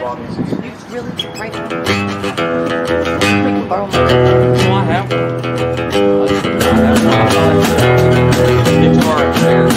You really right now. We can borrow my iPhone. No, I have one. I have one. Guitar upstairs.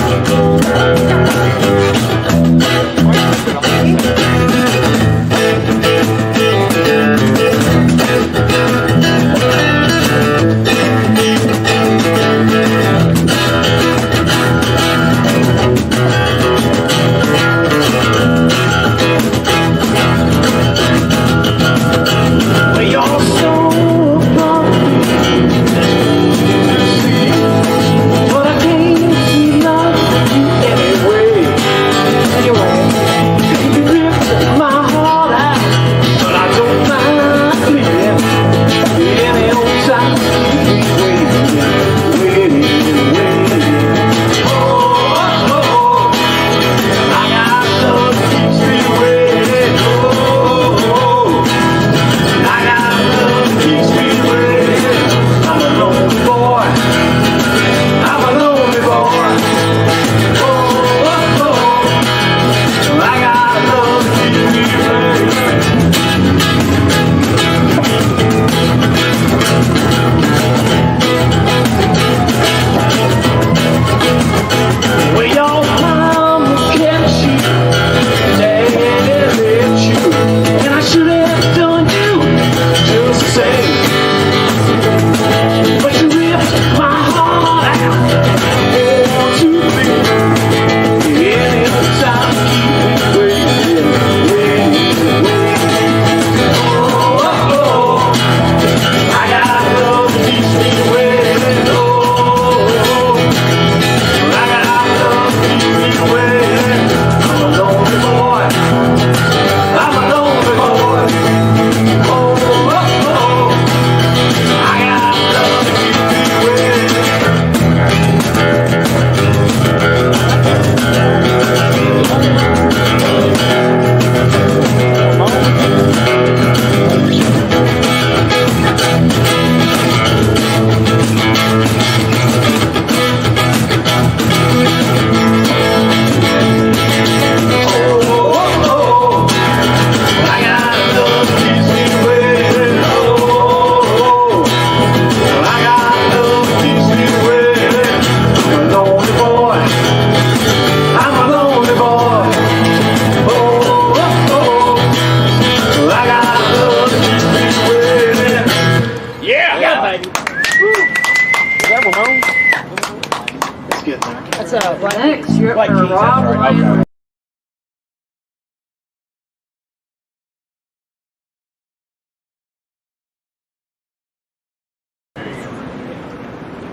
Next, you're up for Rob.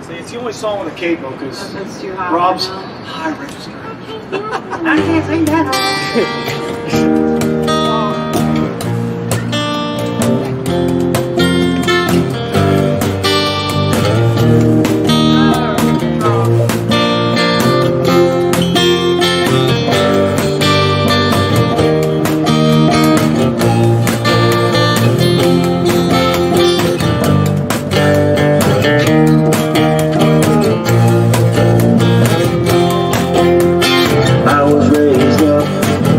See, it's the only song with a capo because That's too high. Rob's right now. high register. I can't sing that. I was raised up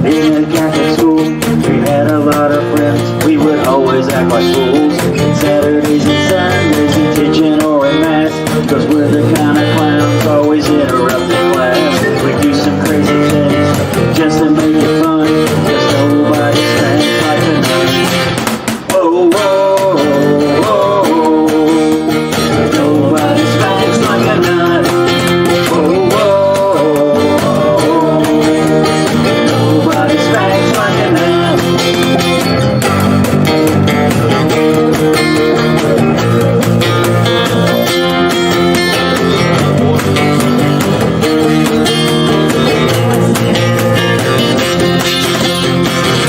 in a Catholic school. We had a lot of friends. We would always act like fools. Saturdays and Sundays in teaching or in mass, cause we're the kind of clowns always interrupting class. We do some crazy things just to make it fun, cause nobody stands like a nun. Whoa, whoa, whoa, whoa. Nobody spanks like a nun. Whoa, whoa. Nobody spanks like a nun.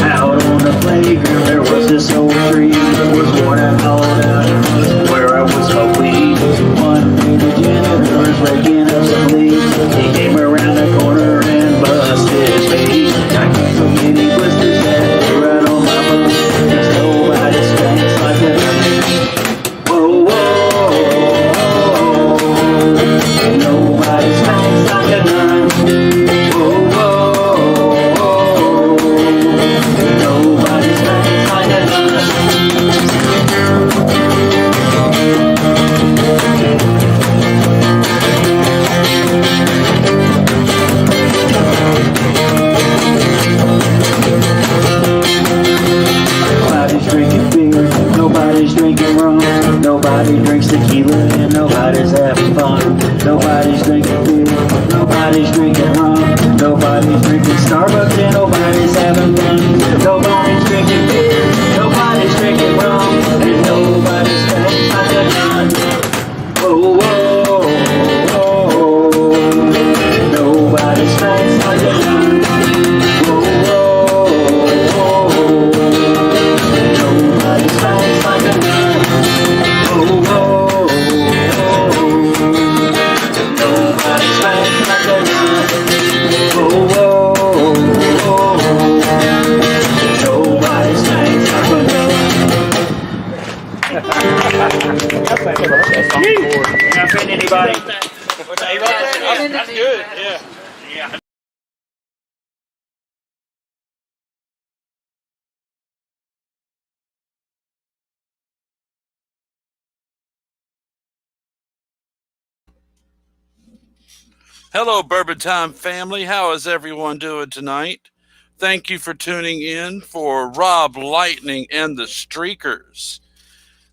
Out on the playground there was this old tree that was worn and hauled out where I was hoping. One day the janitor was raking up some leaves. He came around the corner and busted me. I got so many blisters that were right on my bones. There's nobody spanks like a nun. Whoa, whoa, whoa. Nobody spanks like a nun. Whoa, whoa, whoa. Nobody Nobody's drinking rum, nobody's drinking Starbucks, and nobody's having fun. Nobody's drinking beer, nobody's drinking rum, and nobody's drinking like a nun. Whoa, whoa, whoa, nobody's drinking like a nun. Whoa, whoa, whoa, nobody's drinking like a nun. Whoa, whoa, whoa, nobody's drinking like a nun. Whoa, whoa, whoa, nobody's drinking like a nun. That's on board. You're not offending anybody. That's good. Yeah. Yeah. Hello, Bourbon Time family. How is everyone doing tonight? Thank you for tuning in for Rob Lightning and the Streakers.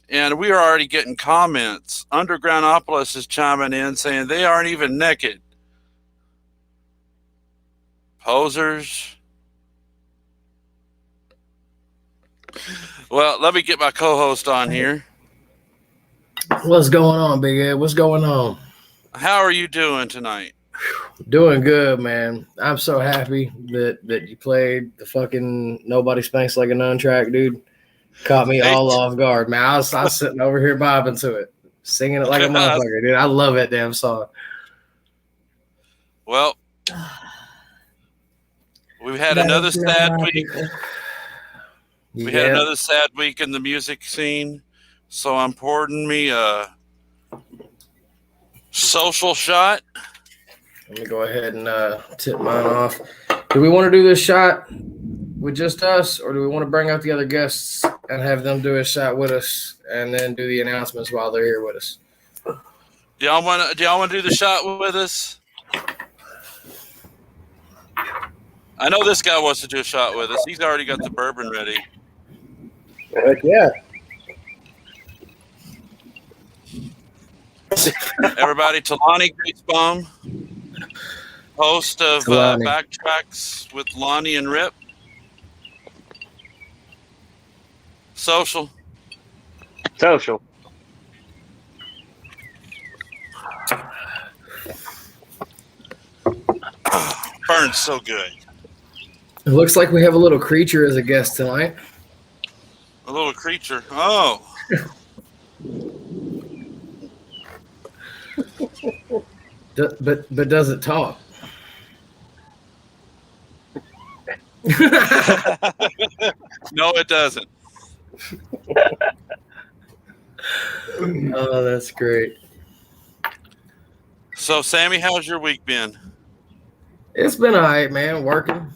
And we are already getting comments. Undergroundopolis is chiming in saying they aren't even naked. Posers. Well, let me get my co-host on here. What's going on, Big Ed? What's going on? How are you doing tonight? Doing good, man. I'm so happy that you played the fucking Nobody Spanks Like a Nun track, dude. Caught me all off guard, man. I was sitting over here bobbing to it, singing it like a motherfucker, dude. I love that damn song. Well, we've had another sad week. We had another sad week in the music scene, so I'm pouring me a social shot. Let me go ahead and tip mine off. Do we want to do this shot with just us, or do we want to bring out the other guests and have them do a shot with us and then do the announcements while they're here with us? Do y'all want to do the shot with us? I know this guy wants to do a shot with us. He's already got the bourbon ready. Heck yeah. Everybody, Talani Greasebaum, host of Backtracks with Lonnie and Rip. Social. Burns so good. It looks like we have a little creature as a guest tonight. A little creature. Oh. But does it talk? No, it doesn't. Oh, that's great. So, Sammy, how's your week been? It's been all right, man. Working.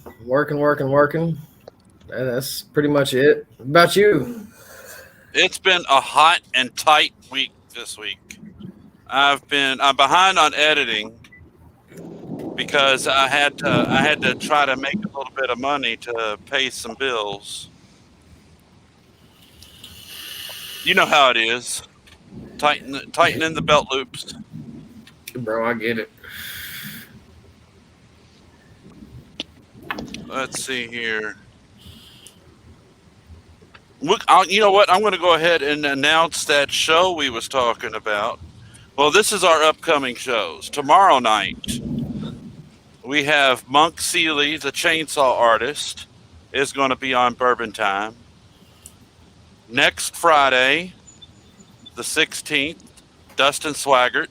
And that's pretty much it. What about you? It's been a hot and tight week this week. I'm behind on editing because I had to try to make a little bit of money to pay some bills. You know how it is. Tightening the belt loops. Bro, I get it. Let's see here. Look, you know what? I'm going to go ahead and announce that show we was talking about. Well, this is our upcoming shows. Tomorrow night, we have Monk Seeley, the chainsaw artist, is going to be on Bourbon Time. Next Friday, the 16th, Dustin Swaggart.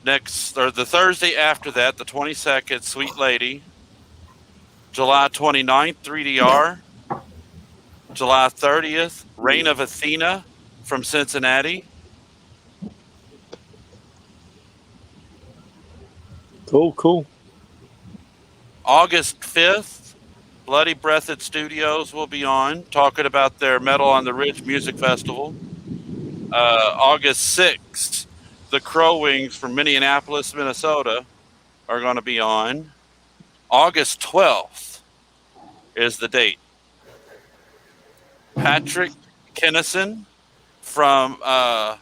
The Thursday after that, the 22nd, Sweet Lady. July 29th, 3DR. July 30th, Reign of Athena from Cincinnati. Cool. August 5th, Bloody Breathed Studios will be on, talking about their Metal on the Ridge Music Festival. August 6th, the Crow Wings from Minneapolis, Minnesota are going to be on. August 12th is the date. Patrick Kennison from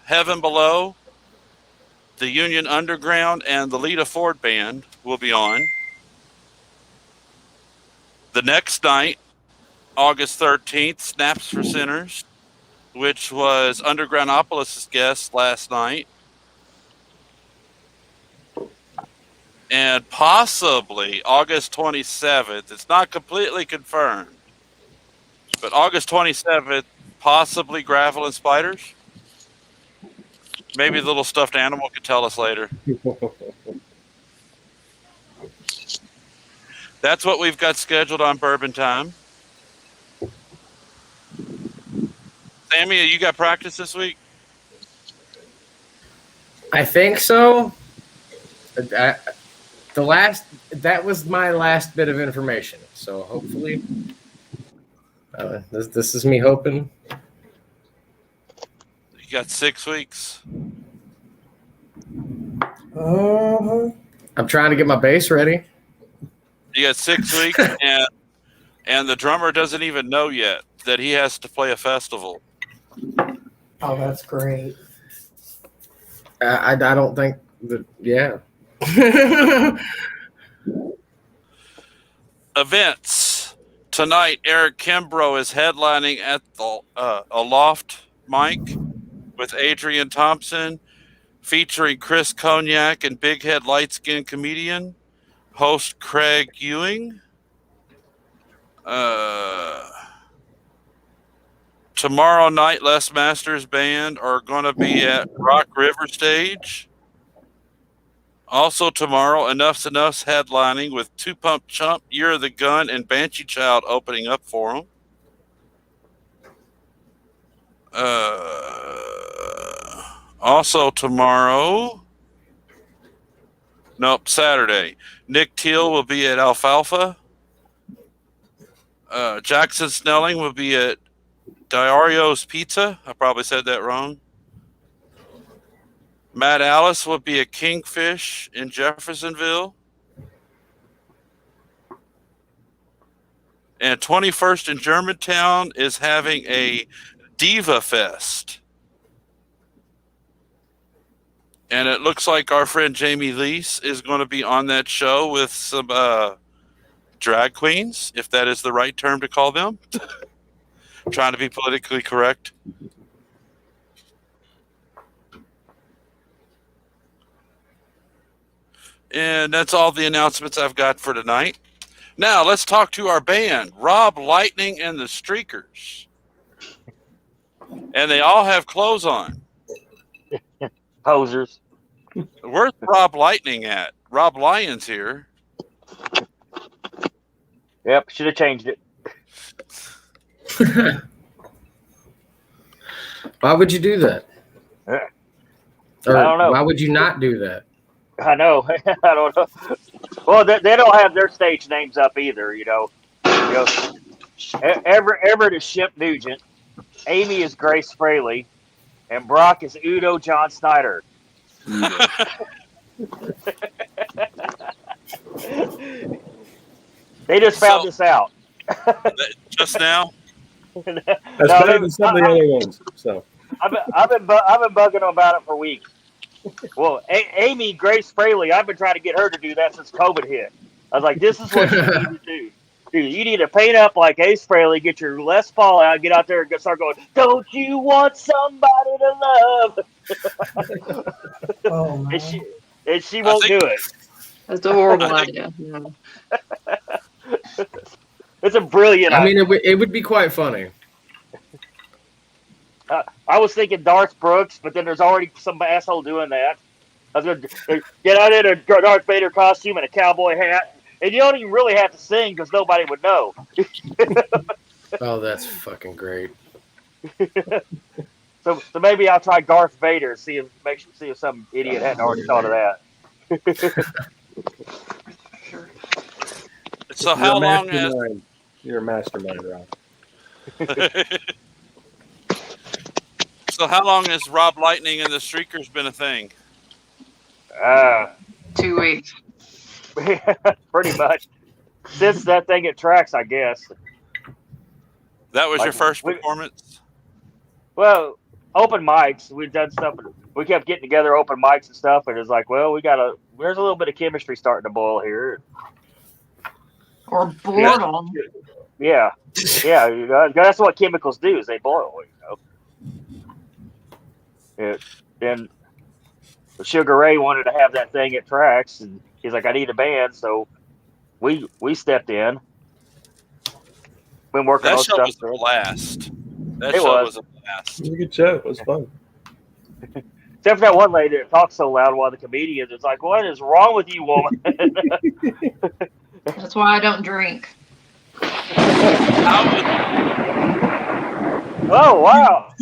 Heaven Below the Union Underground and the Lita Ford Band will be on. The next night, August 13th, Snaps for Sinners, which was Undergroundopolis' guest last night. And possibly August 27th, it's not completely confirmed, but August 27th, possibly Gravel and Spiders. Maybe the little stuffed animal could tell us later. That's what we've got scheduled on Bourbon Time. Sammy, you got practice this week? I think so. That was my last bit of information. So hopefully, this is me hoping. You got 6 weeks. I'm trying to get my bass ready. You got 6 weeks, and the drummer doesn't even know yet that he has to play a festival. Oh, that's great. I don't think that. Yeah. Events. Tonight, Eric Kimbrough is headlining at the Aloft Mic with Adrian Thompson, featuring Chris Cognac and Big Head Light Skin Comedian, host Craig Ewing. Tomorrow night, Les Masters Band are going to be at Rock River Stage. Also tomorrow, Enough's Enough's headlining with Two Pump Chump, Year of the Gun, and Banshee Child opening up for them. Also tomorrow, Saturday, Nick Teal will be at Alfalfa. Jackson Snelling will be at Diario's Pizza. I probably said that wrong. Matt Alice will be at Kingfish in Jeffersonville. And 21st in Germantown is having a Diva Fest. And it looks like our friend Jamie Leese is going to be on that show with some drag queens, if that is the right term to call them. Trying to be politically correct. And that's all the announcements I've got for tonight. Now, let's talk to our band, Rob Lightning and the Streakers. And they all have clothes on. Posers. Where's Rob Lightning at? Rob Lyon's here. Yep, should have changed it. Why would you do that? I Or don't know. why would you not do that? I know. I don't know. Well, they don't have their stage names up either, you know. Everett is Ship Nugent, Amy is Grace Fraley, and Brock is Udo John Snyder. They just found this out. Just now? That's better than some of the other ones. So I've been bugging them about it for weeks. Well, Amy Grace Fraley, I've been trying to get her to do that since COVID hit. I was like, this is what you need to do. Dude, you need to paint up like Ace Frehley, get your Les Paul out, get out there and start going, don't you want somebody to love? Oh, man. And she won't do it. That's a horrible idea. Yeah. It's a brilliant idea. I mean, it would be quite funny. I was thinking Darth Brooks, but then there's already some asshole doing that. I was going to get out in a Darth Vader costume and a cowboy hat. And you don't even really have to sing because nobody would know. Oh, that's fucking great. So maybe I'll try Darth Vader, see if some idiot hadn't already thought of that. So how long has you're a mastermind, Rob? So how long has Rob Lightning and the Streakers been a thing? 2 weeks. Pretty much. Since that thing at Tracks, I guess. That was Like, your first performance? Well, open mics. We've done stuff we kept getting together, open mics and stuff, and it's like, well, there's a little bit of chemistry starting to boil here. Or boredom. Yeah, that's what chemicals do is they boil. Then Sugar Ray wanted to have that thing at Tracks, and he's like, I need a band, so we stepped in. Been working That on show stuff. was a blast. That It show was. was a blast. It was a good show. It was fun. Except for that one lady that talks so loud while the comedians. It's like, what is wrong with you, woman? That's why I don't drink. Oh wow!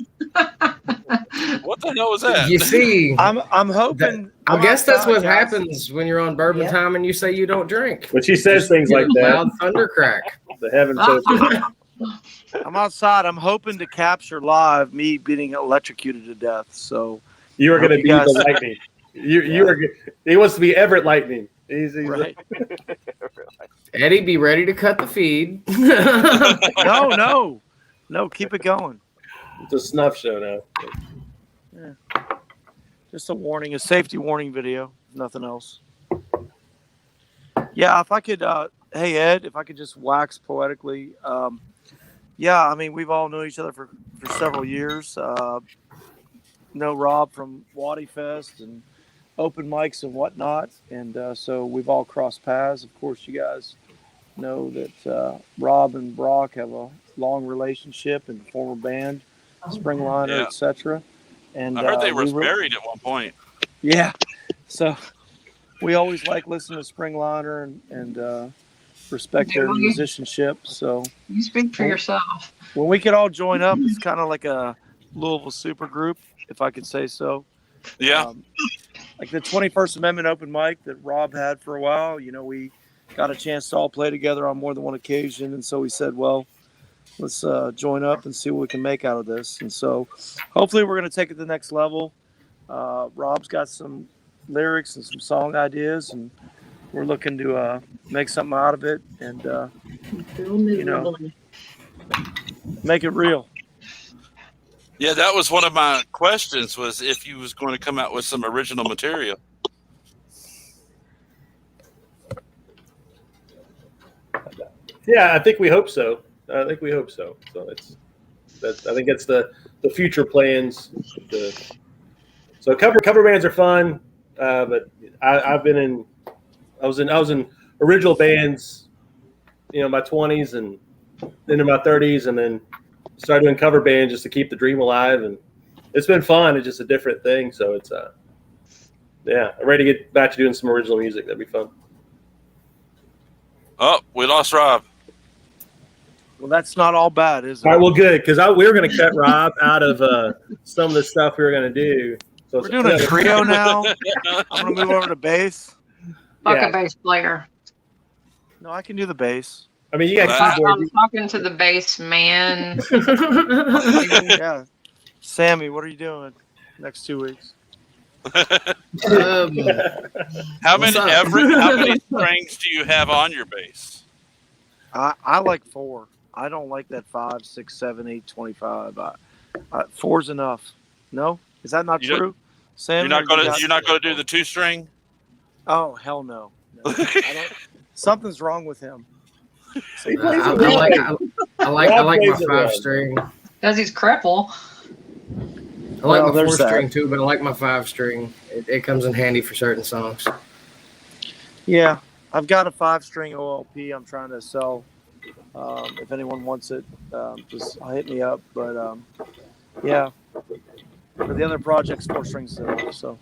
What the hell was that? You see, I'm hoping. I guess that's what guys. happens when you're on Bourbon Yeah. Time and you say you don't drink. But she says things like that. Loud thunder crack. The heavens open. I'm outside. I'm hoping to capture live me getting electrocuted to death. So You are going to You be guys- the lightning. You are. He wants to be Everett Lightning. He's right. Eddie, be ready to cut the feed. No. Keep it going. It's a snuff show now. Just a warning, a safety warning video. Nothing else. Yeah, if I could, hey Ed, if I could just wax poetically. Yeah, I mean we've all known each other for several years. Know Rob from Waddy Fest and open mics and whatnot, and so we've all crossed paths. Of course, you guys know that Rob and Brock have a long relationship and former band, Springliner, Yeah. etc. And I heard they were we married at one point. Yeah, so we always like listening to Springliner and respect their Yeah, we- musicianship. So You speak for yourself. when we could all join up, it's kind of like a Louisville super group, if I could say so. Yeah. Like the 21st Amendment open mic that Rob had for a while, we got a chance to all play together on more than one occasion. And so we said, well, let's join up and see what we can make out of this. And so hopefully we're going to take it to the next level. Rob's got some lyrics and some song ideas, and we're looking to make something out of it and, make it real. Yeah, that was one of my questions, was if you was going to come out with some original material. Yeah, I think we hope so. So I think it's the future plans. So cover bands are fun, but I was in original bands, in my 20s and then in my 30s, and then started doing cover bands just to keep the dream alive, and it's been fun. It's just a different thing. So it's I'm ready to get back to doing some original music. That'd be fun. Oh, we lost Rob. Well, that's not all bad, is it? All right, well, good, because we were going to cut Rob out of some of the stuff we were going to do. So We're doing a trio now. I'm going to move over to bass. Fuck Yeah. a bass player. No, I can do the bass. I mean, you got I'm keyboard. talking to the bass man. Yeah. Sammy, what are you doing next 2 weeks? How What's many up? how many strings do you have on your bass? I like 4. I don't like that 5, 6, 7, 8, 25. 4's enough. No? Is that not You don't- true? Sam, You're not going to do the 2-string? Oh, hell no. Something's wrong with him. He plays I it well. like Rob my plays it well. 5-string. Because he's cripple. I like Well, my there's 4-string that. too, but I like my 5-string. It comes in handy for certain songs. Yeah. I've got a 5-string OLP I'm trying to sell. If anyone wants it, just hit me up. But yeah. For the other projects, 4 strings is enough. So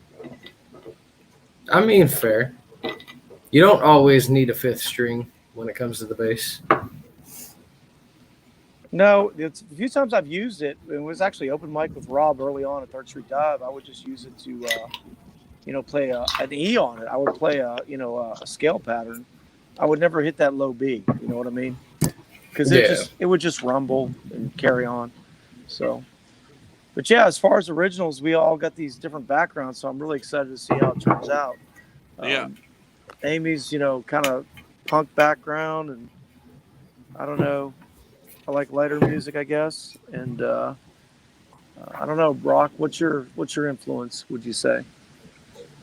I mean, fair. You don't always need a 5th string when it comes to the bass. no, it's a few times I've used it. It was actually open mic with Rob early on at 3rd Street Dive. I would just use it to, play an E on it. I would play a scale pattern. I would never hit that low B. You know what I mean? Because it would just rumble and carry on. So, but yeah, as far as originals, we all got these different backgrounds, so I'm really excited to see how it turns out. Yeah. Amy's, kind of punk background, and I don't know. I like lighter music, I guess, and I don't know, Brock. What's your influence? Would you say?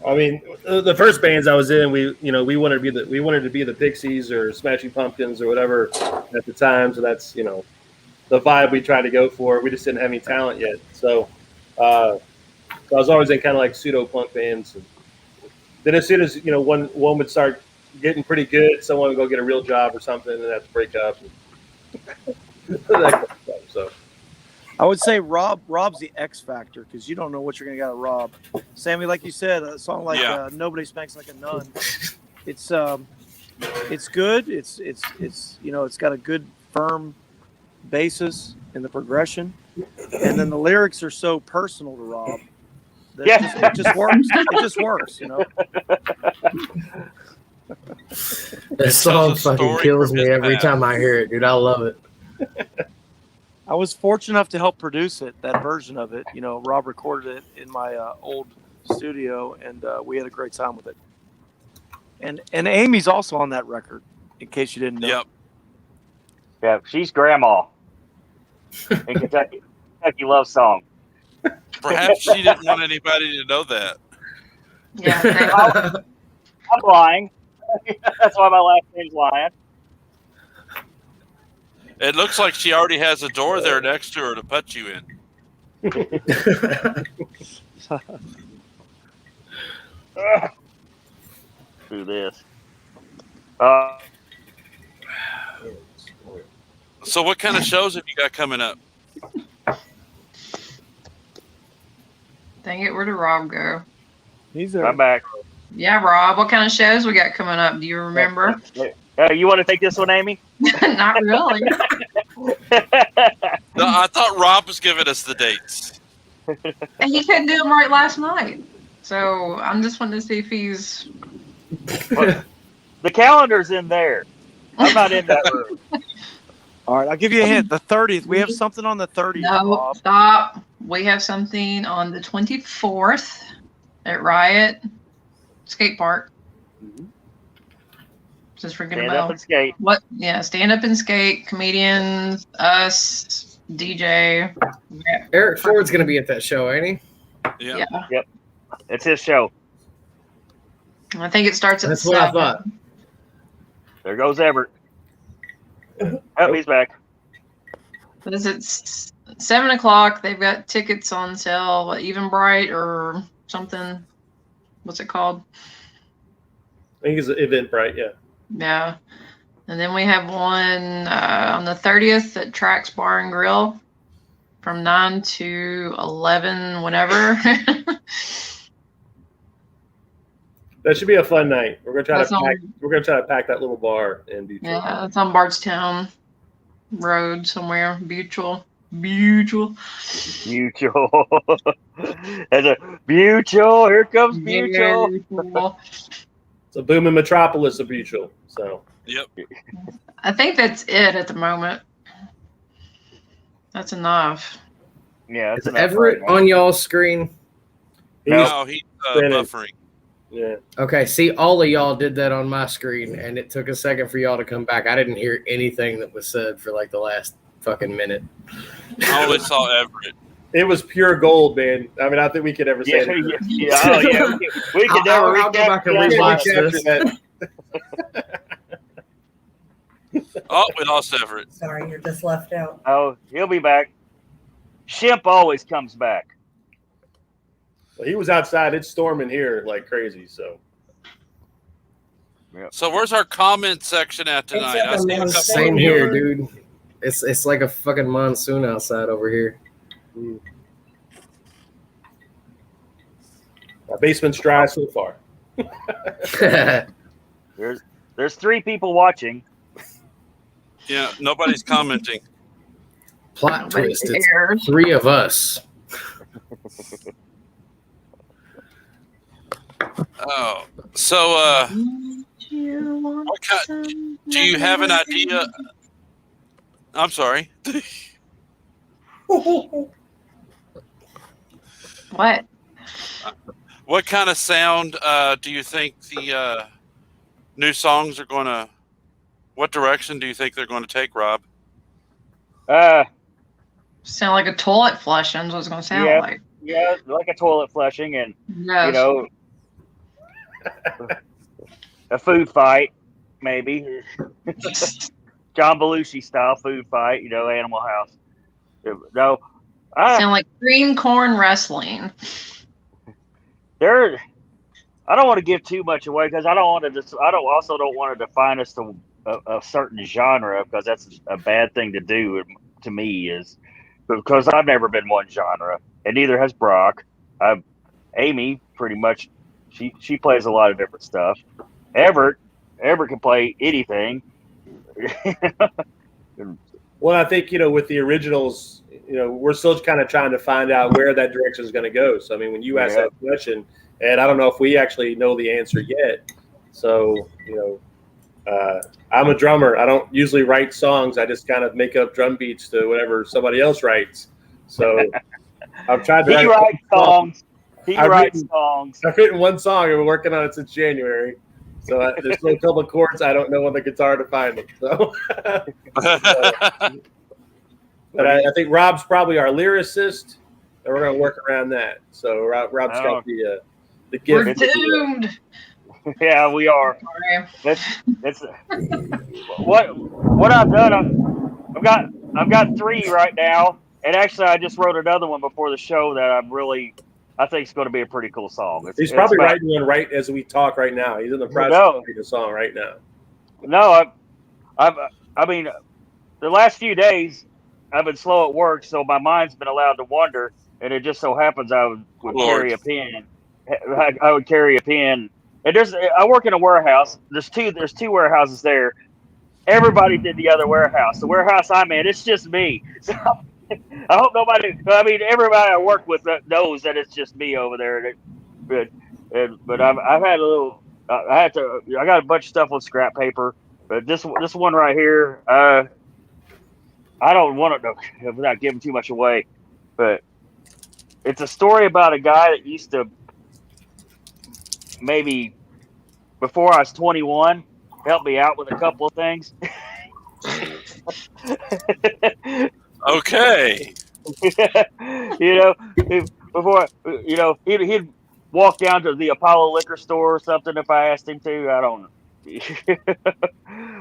I mean, the first bands I was in, we wanted to be the Pixies or Smashing Pumpkins or whatever at the time. So that's the vibe we tried to go for. We just didn't have any talent yet. So I was always in kind of like pseudo punk bands. And then as soon as one would start getting pretty good, someone would go get a real job or something, and have to break up. That kind of stuff, so. I would say Rob's the X factor because you don't know what you're gonna get out of Rob. Sammy, like you said, a song like "Nobody Spanks Like a Nun," it's good. It's got a good firm basis in the progression, and then the lyrics are so personal to Rob that it just works. It just works, That song fucking kills me every time I hear it, dude. I love it. I was fortunate enough to help produce it, that version of it. Rob recorded it in my old studio, and we had a great time with it. And Amy's also on that record, in case you didn't know. Yep. Yeah, she's grandma in Kentucky love song. Perhaps she didn't want anybody to know that. Yeah. I'm lying. That's why my last name's Lion. It looks like she already has a door there next to her to put you in. Do this. So what kind of shows have you got coming up? Dang it, where did Rob go? He's there. I'm back. Yeah, Rob, what kind of shows we got coming up? Do you remember? You want to take this one, Amy? Not really. No, I thought Rob was giving us the dates. He couldn't do them right last night. So I'm just wanting to see if he's... Well, the calendar's in there. I'm not in that room. All right, I'll give you a hint. The 30th. We have something on the 30th, No, Rob. stop. We have something on the 24th at Riot Skate Park. Just freaking Stand about. up and skate. What? Yeah, stand up and skate. Comedians, us, DJ. Eric Ford's gonna be at that show, ain't he? Yeah. Yeah. It's his show. I think it starts at That's 7. what I thought. There goes Everett. Oh, he's back. What is it? 7 o'clock. They've got tickets on sale. Eventbrite or something. What's it called? I think it's Eventbrite, yeah. Yeah. And then we have one on the 30th at Trax Bar and Grill from 9 to 11, whenever. That should be a fun night. We're gonna That's try to pack that little bar in Detroit. Yeah, it's on Bardstown Road somewhere. Mutual. Mutual. As a Mutual. Here comes Mutual. Mutual. It's a booming metropolis of Mutual. So Yep. I think that's it at the moment. That's enough. Yeah, Is Everett on y'all's screen? No, he's buffering. Yeah. Okay, see, all of y'all did that on my screen, and it took a second for y'all to come back. I didn't hear anything that was said for like the last fucking minute. I only saw Everett. It was pure gold, man. I mean, I think we could ever say that. Yeah. Oh, yeah. We could never I'll go back and rewatch this. Oh, we lost Everett. Sorry, you're just left out. Oh, he'll be back. Shemp always comes back. Well, he was outside. It's storming here like crazy. So So where's our comment section at tonight? I see a couple Same of here, you. dude. It's like a fucking monsoon outside over here. my basement's dry so far. There's 3 people watching. Yeah, nobody's commenting. Plot Nobody twist. It's cares. 3 of us. Oh, so what kind, do you have an idea? I'm sorry. What? What kind of sound do you think the new songs are going to? What direction do you think they're going to take, Rob? Sound like a toilet flushing is what it's going to sound Yeah. like. Yeah, like a toilet flushing, and Yes. you know, a food fight, maybe John Belushi style food fight. You know, Animal House. No, Sound like cream corn wrestling. there. I don't want to give too much away because I don't want to. I don't want to define us to a certain genre because that's a bad thing to do to me. Is because I've never been one genre, and neither has Brock. Amy pretty much. She plays a lot of different stuff. Everett can play anything. Well, I think, with the originals, we're still kind of trying to find out where that direction is going to go. So, I mean, when you ask that question, and I don't know if we actually know the answer yet. So, I'm a drummer. I don't usually write songs. I just kind of make up drum beats to whatever somebody else writes. So I've tried to write songs. Writes songs. I've written one song and we're working on it since January. So there's still a couple of chords I don't know on the guitar to find them. So, but I think Rob's probably our lyricist, and we're going to work around that. So Rob's got the gift. We're doomed. Yeah, we are. That's what I've done. I've got 3 right now, and actually I just wrote another one before the show that I think it's going to be a pretty cool song. He's probably writing one right as we talk right now. He's in the process of writing a song right now. No, I mean, the last few days I've been slow at work, so my mind's been allowed to wander, and it just so happens I would carry a pen. I would carry a pen, and I work in a warehouse. There's two warehouses there. Everybody did the other warehouse. The warehouse I'm in, it's just me. So I hope nobody. I mean, everybody I work with knows that it's just me over there. But I've had a little. I got a bunch of stuff on scrap paper, but this one right here. I don't want to without giving too much away, but it's a story about a guy that used to maybe before I was 21 help me out with a couple of things. Okay. Before he'd walk down to the Apollo liquor store or something if I asked him to. I don't know.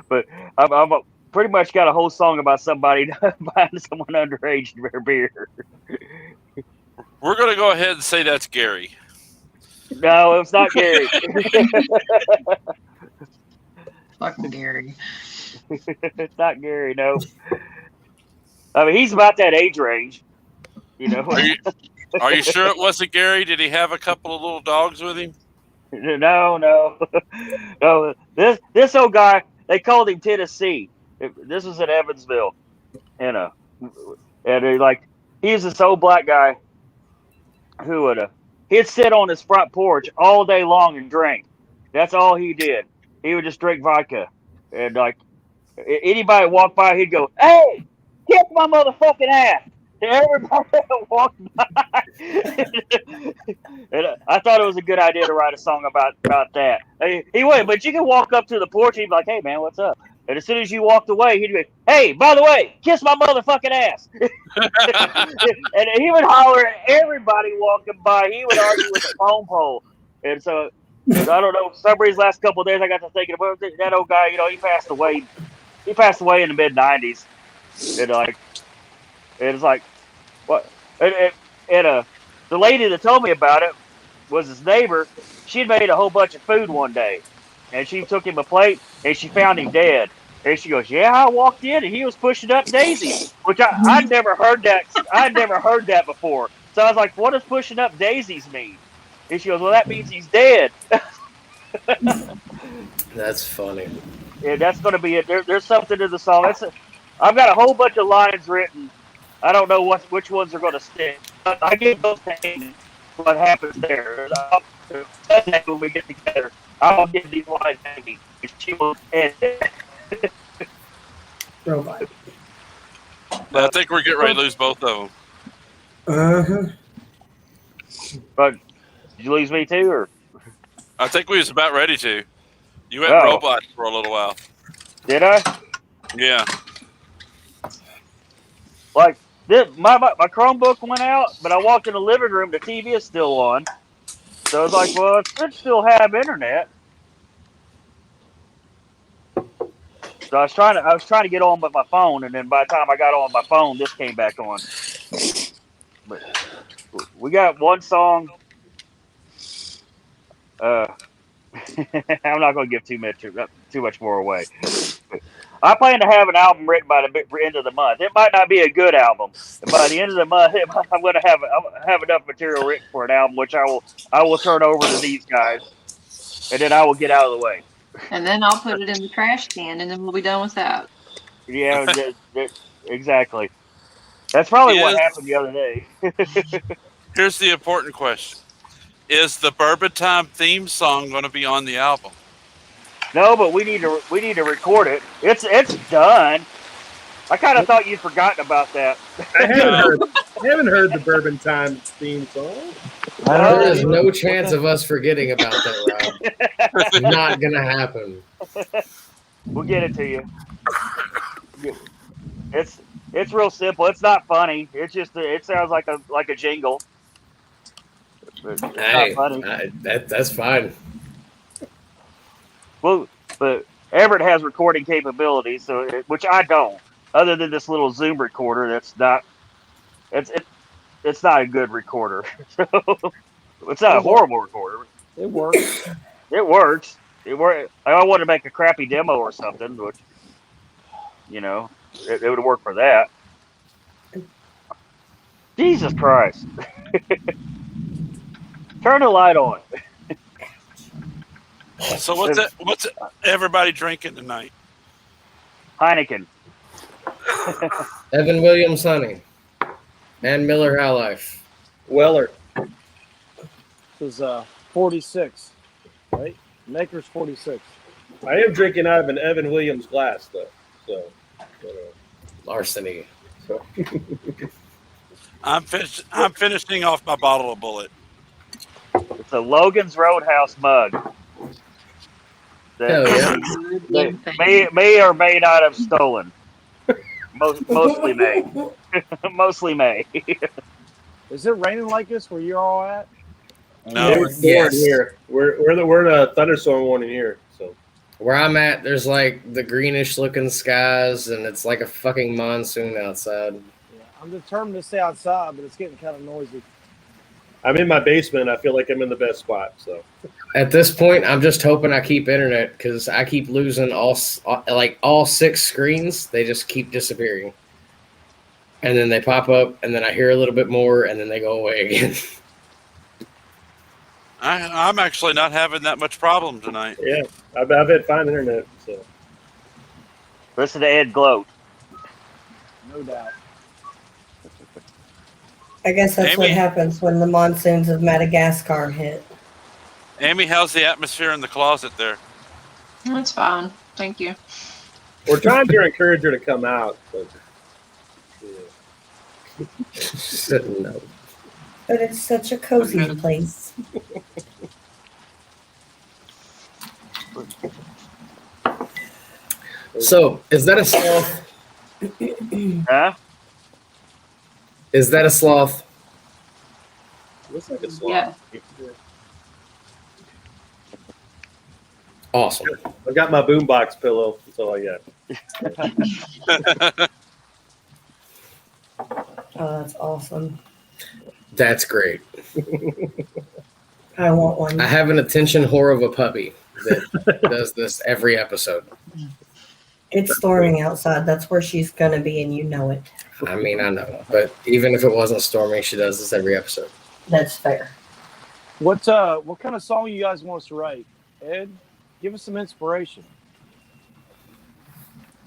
But I'm pretty much got a whole song about somebody buying someone underage their beer. We're going to go ahead and say that's Gary. No, it's not Gary. Fucking Gary. It's not Gary, no. I mean, he's about that age range, Are you sure it wasn't Gary? Did he have a couple of little dogs with him? No. No. This old guy, they called him Tennessee. This was in Evansville, and he was this old black guy who he'd sit on his front porch all day long and drink. That's all he did. He would just drink vodka, and anybody walked by, he'd go, "Hey, kick my motherfucking ass!" to everybody that walked by. And I thought it was a good idea to write a song about that. He would, but you can walk up to the porch and he'd be like, "Hey, man, what's up?" And as soon as you walked away, he'd be, "Hey, by the way, kiss my motherfucking ass." And he would holler at everybody walking by. He would argue with a phone pole. And so, I don't know, for some reason, last couple of days, I got to thinking about that old guy. He passed away. He passed away in the mid-'90s. And it's like, what? And the lady that told me about it was his neighbor. She'd made a whole bunch of food one day, and she took him a plate, and she found him dead. And she goes, "Yeah, I walked in, and he was pushing up daisies," which I'd never heard that. I'd never heard that before. So I was like, "What does pushing up daisies mean?" And she goes, "Well, that means he's dead." That's funny. Yeah, that's going to be it. There's something to the song. I've got a whole bunch of lines written. I don't know which ones are going to stick. But I give those names what happens there. When we get together, I'll give these lines to Amy. She will end it. Robot. I think we're getting ready to lose both of them. Uh-huh. But did you lose me too, or? I think we was about ready to. You went robot for a little while. Did I? Yeah. My Chromebook went out, but I walked in the living room. The TV is still on. So I was like, well, it should still have internet. So I was trying to get on with my phone, and then by the time I got on my phone, this came back on. But we got one song. I'm not going to give too much more away. I plan to have an album written by the end of the month. It might not be a good album, but by the end of the month, I'm going to have enough material written for an album, which I will turn over to these guys, and then I will get out of the way. And then I'll put it in the trash can, and then we'll be done with that. Yeah, exactly. That's probably what happened the other day. Here's the important question: is the Bourbon Time theme song going to be on the album? No, but we need to record it. It's done. I kind of thought you'd forgotten about that. I haven't heard the Bourbon Time theme song. There is no chance of us forgetting about that, Rob. It's not gonna happen. We'll get it to you. It's real simple. It's not funny. It's just it sounds like a jingle. It's Hey, not funny. that's fine. Well, but Everett has recording capabilities, which I don't. Other than this little Zoom recorder, that's not. It's not a good recorder. It's not a horrible recorder. It works. It works. I want to make a crappy demo or something, which it would work for that. Jesus Christ! Turn the light on. So what's everybody drinking tonight? Heineken. Evan Williams Honey and Miller High Life. Weller. This is 46, right? Maker's 46. I am drinking out of an Evan Williams glass, though. So, Larceny. So. I'm finishing off my bottle of Bullet. It's a Logan's Roadhouse mug. Hell yeah. That may or may not have stolen. Mostly may. Mostly may. Is it raining like this where you're all at? No. It's pouring here. We're in a thunderstorm warning here. So Where I'm at, there's like the greenish looking skies, and it's like a fucking monsoon outside. Yeah, I'm determined to stay outside, but it's getting kind of noisy. I'm in my basement. I feel like I'm in the best spot. So At this point, I'm just hoping I keep internet because I keep losing all 6 screens. They just keep disappearing, and then they pop up, and then I hear a little bit more, and then they go away again. I'm actually not having that much problem tonight. yeah, I've had fine internet. So Listen to Ed gloat. No doubt. I guess that's what happens when the monsoons of Madagascar hit. Amy, how's the atmosphere in the closet there? That's fine. Thank you. we're trying to encourage her to come out. But, No. But it's such a cozy place. So, is that a sloth? Huh? Is that a sloth? looks like a sloth. Yeah. Awesome. I got my boombox pillow. That's all I got. Oh, that's awesome. That's great. I want one. I have an attention whore of a puppy that does this every episode. It's storming outside. That's where she's going to be, and you know it. I mean, I know. But even if it wasn't storming, she does this every episode. That's fair. What kind of song you guys want us to write? Ed, give us some inspiration.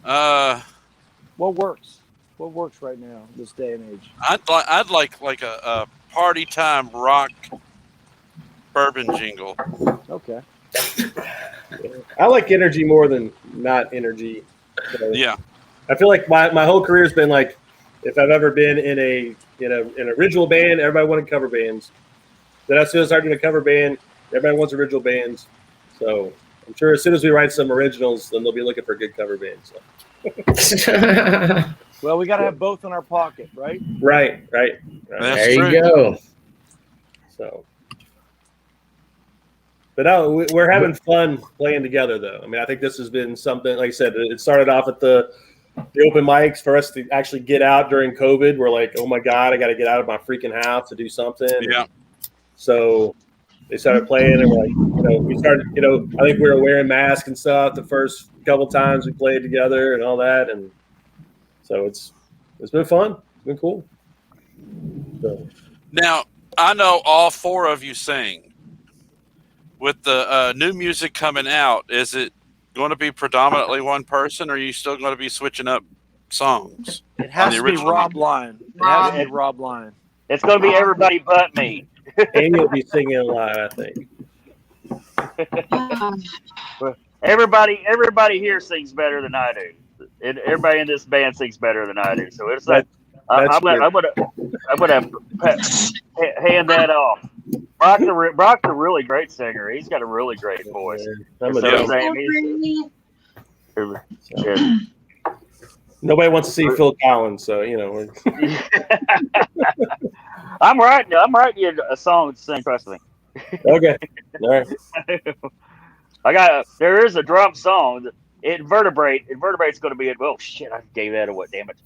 What works? What works right now, this day and age? I'd like a party time rock bourbon jingle. Okay. I like energy more than not energy. So Yeah. I feel like my whole career has been like, if I've ever been in a original band, everybody wanted cover bands. Then as soon as I started doing a cover band, everybody wants original bands. So I'm sure as soon as we write some originals, then they'll be looking for good cover bands. So. Well, we got to have both in our pocket, right? Right. That's There true. you go. So, but no, we're having fun playing together, though. I mean, I think this has been something. Like I said, it started off at the open mics for us to actually get out during COVID. We're like, oh my god, I got to get out of my freaking house to do something. Yeah. So they started playing, and we're like, we started. I think we were wearing masks and stuff the first couple times we played together and all that, and so it's been fun. It's been cool. So. Now, I know all four of you sing. With the new music coming out, is it going to be predominantly one person, or are you still going to be switching up songs? It has to be original Rob Lyon. It has to be Rob Lyon. It's going to be everybody but me. Amy will be singing a lot, I think. Everybody here sings better than I do. And everybody in this band sings better than I do. So it's like I'm gonna hand that off. Brock's a really great singer. He's got a really great voice. Nobody wants to see Phil Collins, so I'm writing you a song to sing. Trust me. Okay. All right. There is a drum song. Invertebrate's going to be it. Well, shit, I gave that away. Damn it.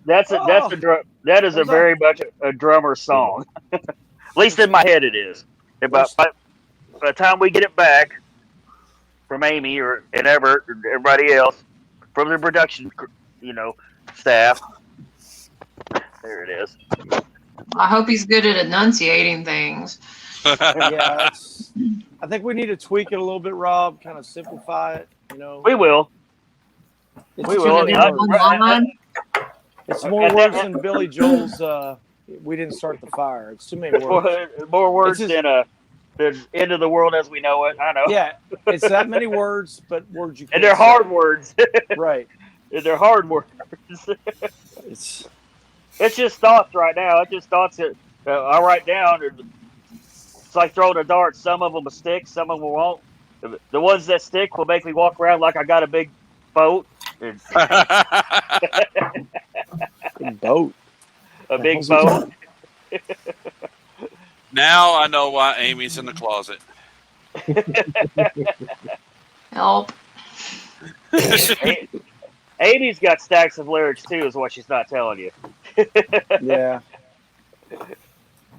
That is a very much a drummer song. At least in my head it is. By the time we get it back from Amy and Everett and everybody else from the production, staff, there it is. I hope he's good at enunciating things. Yeah, I think we need to tweak it a little bit, Rob. Kind of simplify it. We will. We will. It's more words than Billy Joel's. We didn't start the fire. It's too many words. More words than the end of the world as we know it. I know. Yeah, it's that many words, but words you can't and they're say. hard words. Right. And they're hard words. It's just thoughts right now. It's just thoughts that I write down. It's like throwing a dart. Some of them will stick, some of them won't. The ones that stick will make me walk around like I got a big boat. Big boat. A big boat. Now I know why Amy's in the closet. Help. Amy's got stacks of lyrics too, is what she's not telling you. Yeah.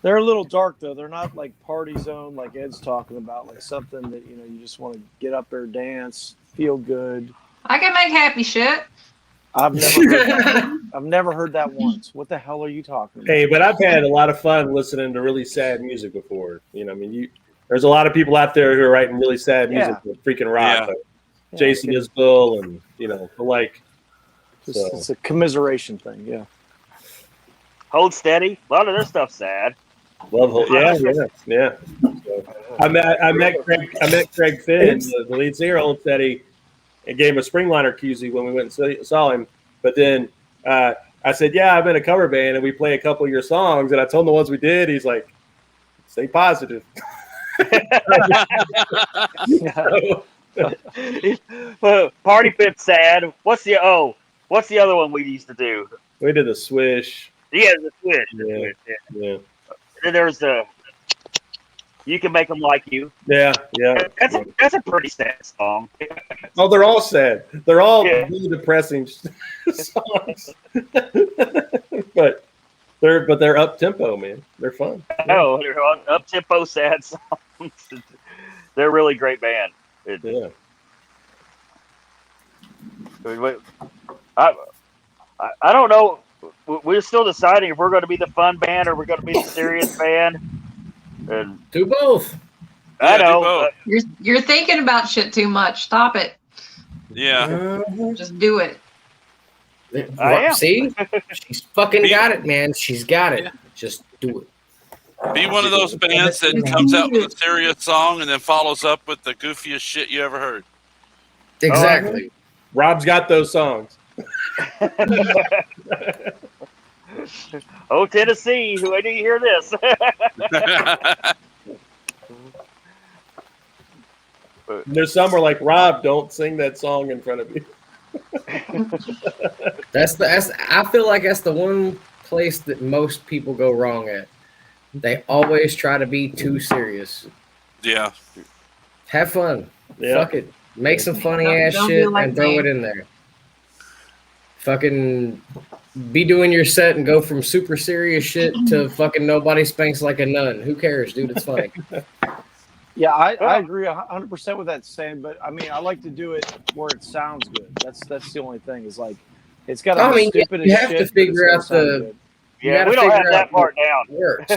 They're a little dark though. They're not like party zone like Ed's talking about, like something that you just want to get up there, dance, feel good. I can make happy shit. I've never heard that once. What the hell are you talking about? Hey, but I've had a lot of fun listening to really sad music before. There's a lot of people out there who are writing really sad music with freaking rock. Yeah. Like Jason Isbell and the like. So. It's a commiseration thing, yeah. Hold Steady. A lot of their stuff's sad. Yeah. So, I met Craig Finn, the lead singer, Hold Steady, and gave him a Springliner koozie when we went and saw him. But then I said, "Yeah, I'm in a cover band, and we play a couple of your songs." And I told him the ones we did. He's like, "Stay positive." Party Pit's sad. What's the other one we used to do? We did the Swish. Yeah, the Swish. Yeah. Then there's You Can Make Them Like You. Yeah. That's a pretty sad song. Oh, they're all sad. They're all really depressing songs. but they're up tempo, man. They're fun. No, they're up tempo sad songs. They're a really great band. Yeah. I don't know. We're still deciding if we're going to be the fun band or we're going to be the serious band. And do both. I know. You're thinking about shit too much. Stop it. Yeah. Just do it. I am. See? She's fucking got it, man. She's got it. Just do it. Be one of those bands that comes out with a serious song and then follows up with the goofiest shit you ever heard. Exactly. Rob's got those songs. Oh, Tennessee, who did you hear this? There's some where like, Rob, don't sing that song in front of me. I feel like that's the one place that most people go wrong at. They always try to be too serious. Yeah. Have fun. Yeah. Fuck it. Make some funny ass Don't shit do like and throw me. it in there. Fucking be doing your set and go from super serious shit to fucking nobody spanks like a nun. Who cares, dude? It's funny. Yeah, I agree 100% with that saying, but I mean, I like to do it where it sounds good. That's the only thing. Is like, it's got to I be mean, stupid you as have shit. to but it's figure gotta out sound the. good. You Yeah, gotta we don't have figure that out part what down. works.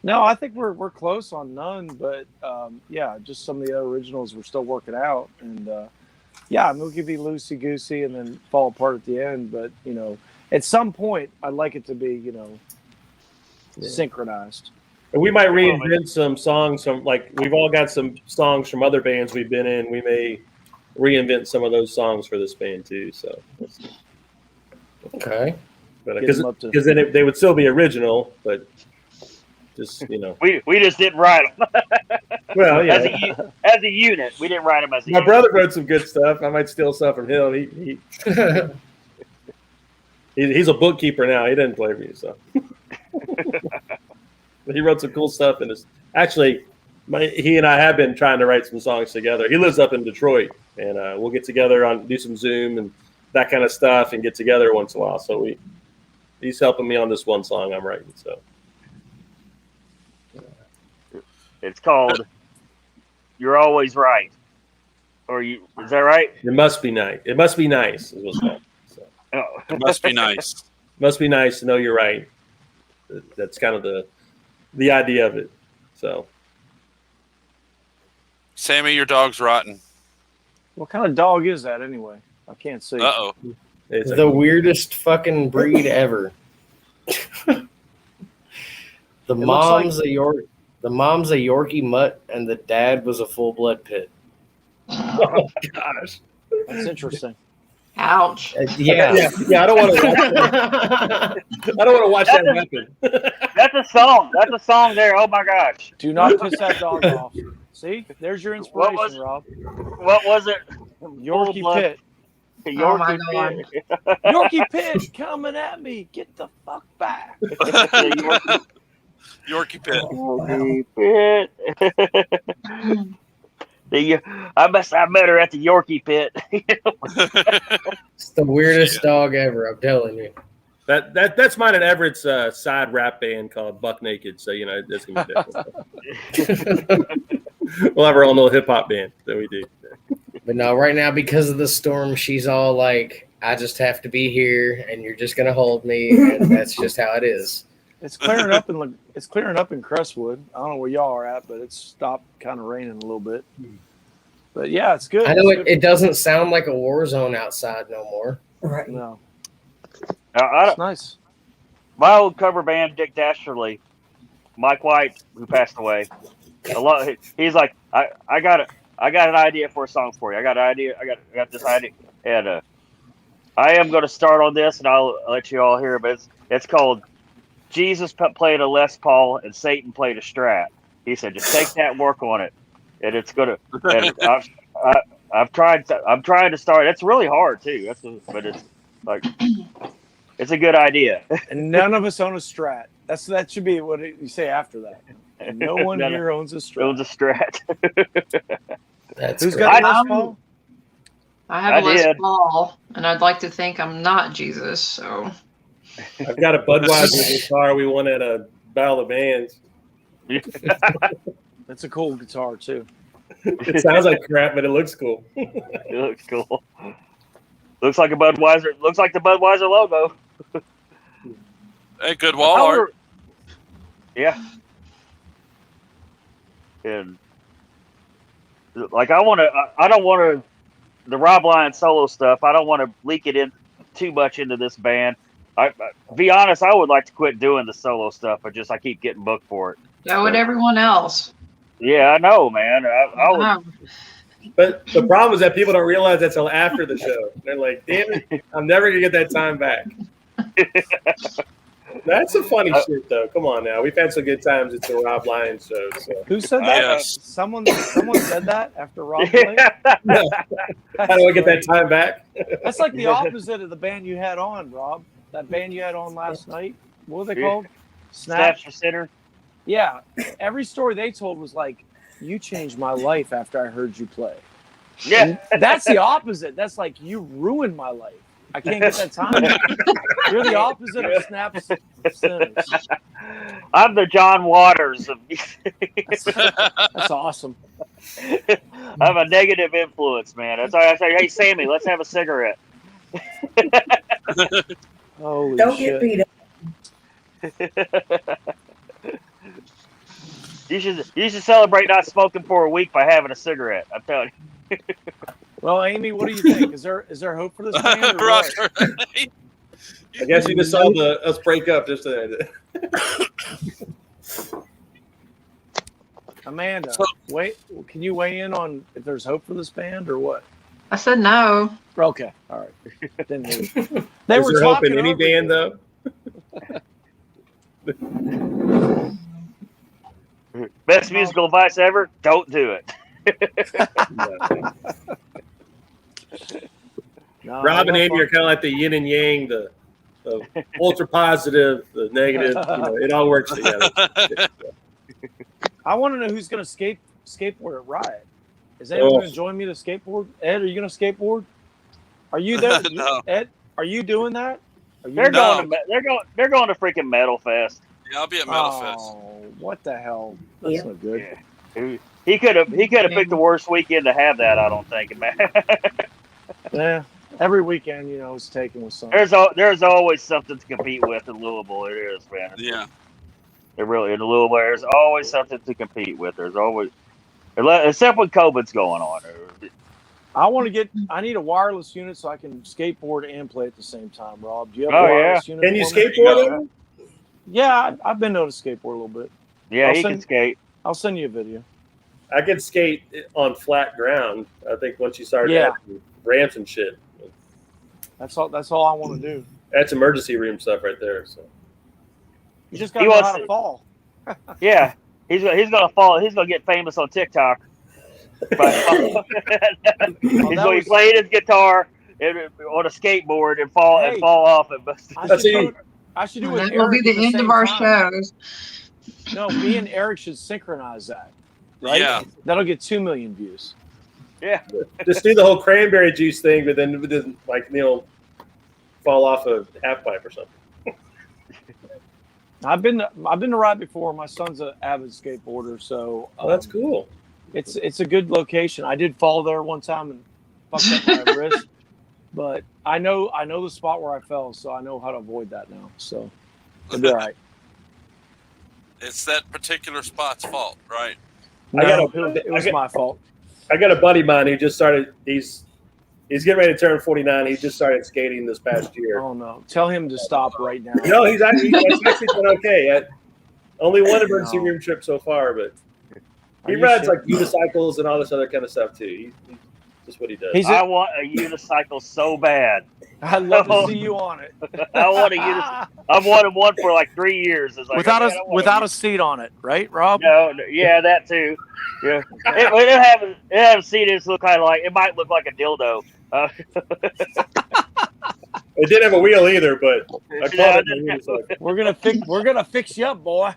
No, I think we're close on none, but yeah, just some of the other originals we're still working out, and yeah, I mean, we could be loosey goosey and then fall apart at the end, but you know, at some point, I'd like it to be, you know, synchronized. And we might reinvent some songs from, like, we've all got some songs from other bands we've been in. We may reinvent some of those songs for this band too. So we'll see. Okay. But Get them up to- because then they would still be original, but just We just didn't write them. well, yeah. As a unit, we didn't write them as a My unit. brother wrote some good stuff. I might steal stuff from him. He's a bookkeeper now. He didn't play for you, so. But he wrote some cool stuff, and actually, he and I have been trying to write some songs together. He lives up in Detroit, and we'll get together do some Zoom and that kind of stuff, and get together once in a while. So he's helping me on this one song I'm writing. So It's called "You're Always Right," is that right? it must be nice. It must be nice is what's called. So. Oh. It must be nice. Must be nice to know you're right. That's kind of the idea of it. So, Sammy, your dog's rotten. What kind of dog is that anyway? I can't see. Uh-oh. it's The weirdest fucking breed ever. The mom's the mom's a Yorkie mutt, and the dad was a full-blood pit. oh gosh. That's interesting. Ouch. Yeah. I don't want to watch that. I don't want to watch that happen. That's a song. That's a song there. Oh my gosh. Do not piss that dog off. See, there's your inspiration, What was- Rob. What was it? Yorkie Full-blood- Pit. Oh my God. Yorkie Pit coming at me. Get the fuck back. Yorkie Pit. Yorkie Pit. I met her at the Yorkie Pit. It's the weirdest dog ever, I'm telling you. That's mine and Everett's side rap band called Buck Naked. So that's gonna be different. We'll have our own little hip hop band that we do. But no, right now, because of the storm, she's all like, I just have to be here, and you're just gonna hold me, and that's just how it is. It's clearing up in Crestwood. I don't know where y'all are at, but it's stopped kind of raining a little bit. But yeah, it's good. I know It's good. it doesn't sound like a war zone outside no more. Right. No, I it's nice. my old cover band, Dick Dasherly, Mike White, who passed away. He's like, I got an idea for a song for you. I got this idea, and I am going to start on this, and I'll let you all hear it. But it's called Jesus played a Les Paul and Satan played a Strat. He said, just take that and work on it, and it's gonna. And I'm trying to start. It's really hard too. But it's like it's a good idea. And none of us own a Strat. That should be what you say after that. And no one here owns a It Strat. was a Strat. That's Who's great. got a Les Paul? I have a Les did. Paul, and I'd like to think I'm not Jesus. So I've got a Budweiser guitar we won at a Battle of the Bands. That's a cool guitar too. It sounds like crap, but it looks cool. It looks cool. Looks like a Budweiser. Looks like the Budweiser logo. Hey, good wall art. Yeah. And like I don't want to the Rob Lyon solo stuff. I don't want to leak it in too much into this band. Be honest, I would like to quit doing the solo stuff, but I keep getting booked for it. go with everyone else. Yeah, I know, man. I would. Wow. But the problem is that people don't realize that's till after the show. They're like, damn it, I'm never going to get that time back. That's a funny shit, though. Come on now. We've had some good times at the Rob Lyons show. So. Who said that? Yes. Someone said that after Rob played? How do I get that time back? That's like the opposite of the band you had on, Rob. That band you had on last night. What were they called? Snaps for Center. Yeah. Every story they told was like, you changed my life after I heard you play. Yeah. And that's the opposite. That's like, you ruined my life. I can't get that time back. You're the opposite of Snaps Sinners. I'm the John Waters of That's awesome. I'm a negative influence, man. That's why I say, hey, Sammy, let's have a cigarette. Holy Don't shit. get beat up. You should celebrate not smoking for a week by having a cigarette. I'm telling you. Well, Amy, what do you think? Is there hope for this band? Or what? I guess you just saw us break up just today. Amanda, can you weigh in on if there's hope for this band or what? I said no. Okay, all right. Didn't hear you. Is there hope in any band, though? Best musical advice ever: don't do it. No, Rob and Amy are kind of like the yin and yang, the ultra positive, the negative. It all works together. I want to know who's going to skateboard at Riot. Is anyone going to join me to skateboard? Ed, are you going to skateboard? Are you there? No. Ed, are you doing that? They're going to freaking Metal Fest. Yeah, I'll be at Metal Fest. Oh, what the hell? That's not good. Yeah. He could have picked the worst weekend to have that. I don't think, man. Yeah, every weekend, is taken with something. There's always something to compete with in Louisville. It is, man. Yeah. It really in Louisville. There's always something to compete with. There's always, except when COVID's going on. I need a wireless unit so I can skateboard and play at the same time, Rob. Do you have a wireless unit? Can you for me? skateboard? Yeah, I've been known to skateboard a little bit. Yeah, he can skate. I'll send you a video. I can skate on flat ground. I think once you start adding ramps and shit. That's all I want to do. That's emergency room stuff right there. So You just got to know how to fall. Yeah, he's gonna fall. He's gonna get famous on TikTok. He's going to play his guitar on a skateboard and fall off and bust. I should do it. That will be the end of our shows. No, me and Eric should synchronize that. Right? Yeah. That'll get 2 million views. Yeah. Just do the whole cranberry juice thing, but then fall off a half pipe or something. I've been to Ride before. My son's an avid skateboarder, so that's cool. It's a good location. I did fall there one time and fucked up my wrist, but I know the spot where I fell, so I know how to avoid that now. So it'll be all right. It's that particular spot's fault, right? No, it was my fault. I got a buddy of mine who just started. He's getting ready to turn 49. He just started skating this past year. Oh no! Tell him to stop right now. No, he's actually been okay. Only one emergency room trip so far, but he rides like unicycles and all this other kind of stuff too. He's just what he does. I want a unicycle so bad. I'd love to see you on it. I want a unicycle. I've wanted one for like 3 years. It's like, without a seat on it, right, Rob? No, yeah, that too. Yeah, it have a seat. It look kind of like it might look like a dildo. It didn't have a wheel either, but I called it. We're gonna fix you up, boy.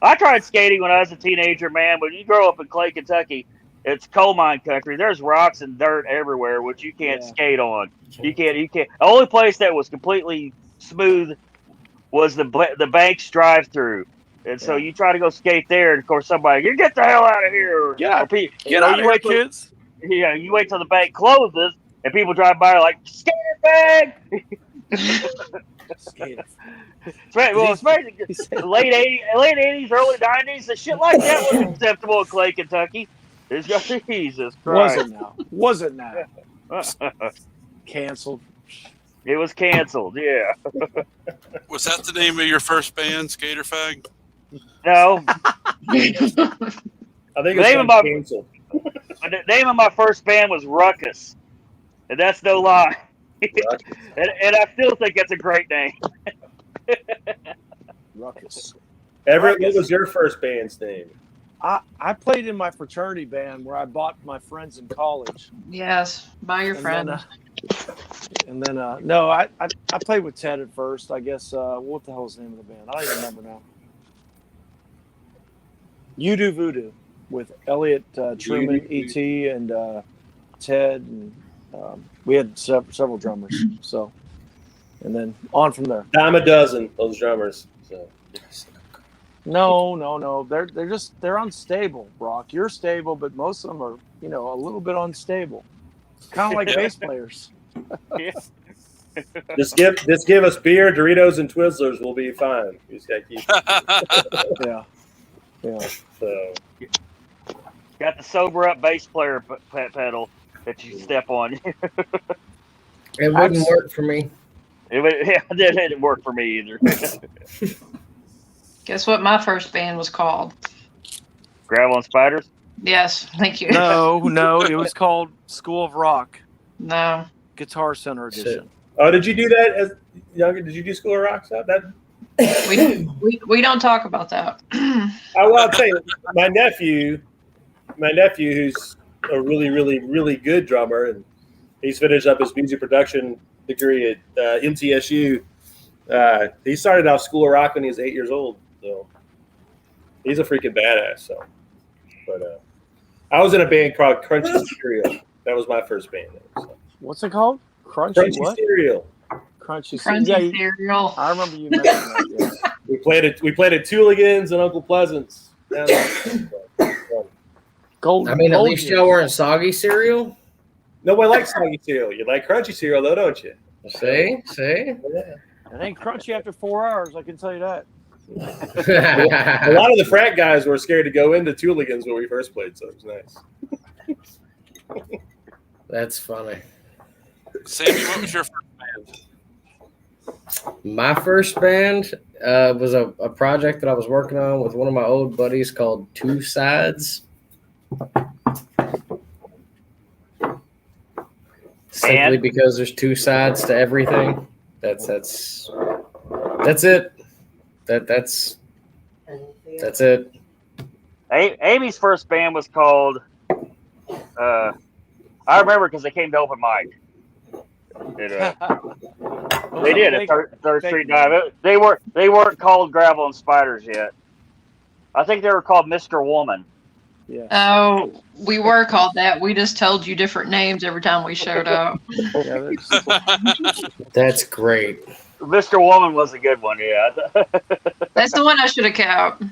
I tried skating when I was a teenager, man. But you grow up in Clay, Kentucky, it's coal mine country. There's rocks and dirt everywhere, which you can't skate on. You can't. The only place that was completely smooth was the Banks drive-through. And so you try to go skate there, and of course somebody, you get the hell out of here. Get out of here, kids. Yeah, you wait till the bank closes, and people drive by like, skater bag! Well, especially late 80s, early 90s, the shit like that was acceptable in Clay, Kentucky. Jesus Christ. Was it now? Canceled. It was canceled, yeah. Was that the name of your first band, Skater Fag? No. I think it's canceled. The name of my first band was Ruckus, and that's no lie. and I still think that's a great name. Ruckus. Everett, what was your first band's name? I played in my fraternity band where I bought my friends in college. Yes, by your friend. No, I played with Ted at first. I guess what the hell is the name of the band? I don't even remember now. You Do Voodoo with Elliot Truman, E.T., and Ted, and we had several drummers. So, and then on from there. Dime a dozen, those drummers. So. No. They're unstable, Brock. You're stable, but most of them are, a little bit unstable. Kind of like bass players. Yeah. Just give us beer, Doritos, and Twizzlers. We'll be fine. You just gotta keep. Yeah. So. Got the sober up bass player pedal that you step on. It wouldn't work for me. That didn't work for me either. Guess what my first band was called? Gravel and Spiders? Yes, thank you. No, it was called School of Rock. No. Guitar Center Edition. Oh, did you do that as younger? Did you do School of Rock stuff? That We don't talk about that. I'll tell you, my nephew, who's a really, really, really good drummer, and he's finished up his music production degree at MTSU. He started out School of Rock when he was 8 years old, so he's a freaking badass. So, but I was in a band called Crunchy Cereal. That was my first band. So. What's it called? Crunchy what? Cereal. Crunchy Cereal. I remember you mentioning that. Yes. We played at Tooligans and Uncle Pleasant's. Gold. I mean, at least y'all weren't soggy cereal. Nobody likes soggy cereal. You like crunchy cereal, though, don't you? See? It ain't crunchy after 4 hours. I can tell you that. A lot of the frat guys were scared to go into Tooligans when we first played, so it was nice. That's funny. Sammy, what was your first band? My first band was a project that I was working on with one of my old buddies called Two Sides. Simply because there's two sides to everything. That's it. That's it. Amy's first band was called. I remember because they came to open mic. They did at Third Street Dive. They weren't called Gravel and Spiders yet. I think they were called Mr. Woman. Yeah. Oh, we were called that. We just told you different names every time we showed up. That's great. Mr. Woman was a good one, yeah. That's the one I should have kept.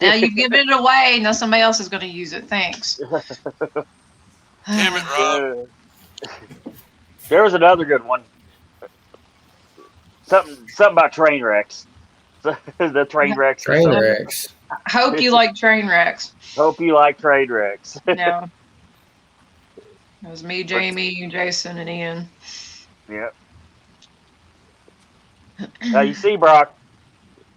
Now you've given it away. Now somebody else is going to use it. Thanks. Damn it, Rob. There was another good one. Something about train wrecks. The train wrecks. Train wrecks. Hope you like train wrecks. Hope you like train wrecks. No. It was me, Jamie, Jason, and Ian. Yep. Now you see, Brock,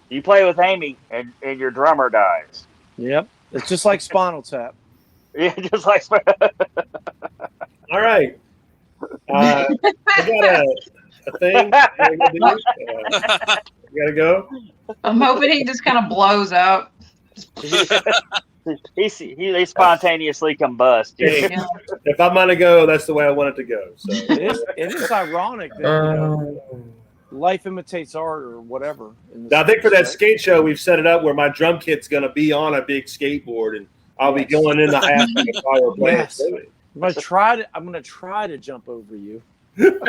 you play with Amy and your drummer dies. Yep. It's just like Spinal Tap. Yeah, just like. All right. I got a thing. You gotta go. I'm hoping he just kind of blows up. They spontaneously combust. Yeah. If I'm gonna go, that's the way I want it to go. So It is ironic that life imitates art or whatever. Now, I think for that skate show, we've set it up where my drum kit's gonna be on a big skateboard, and I'll be going in the half of the fire playing. Yes. I'm gonna try to jump over you. You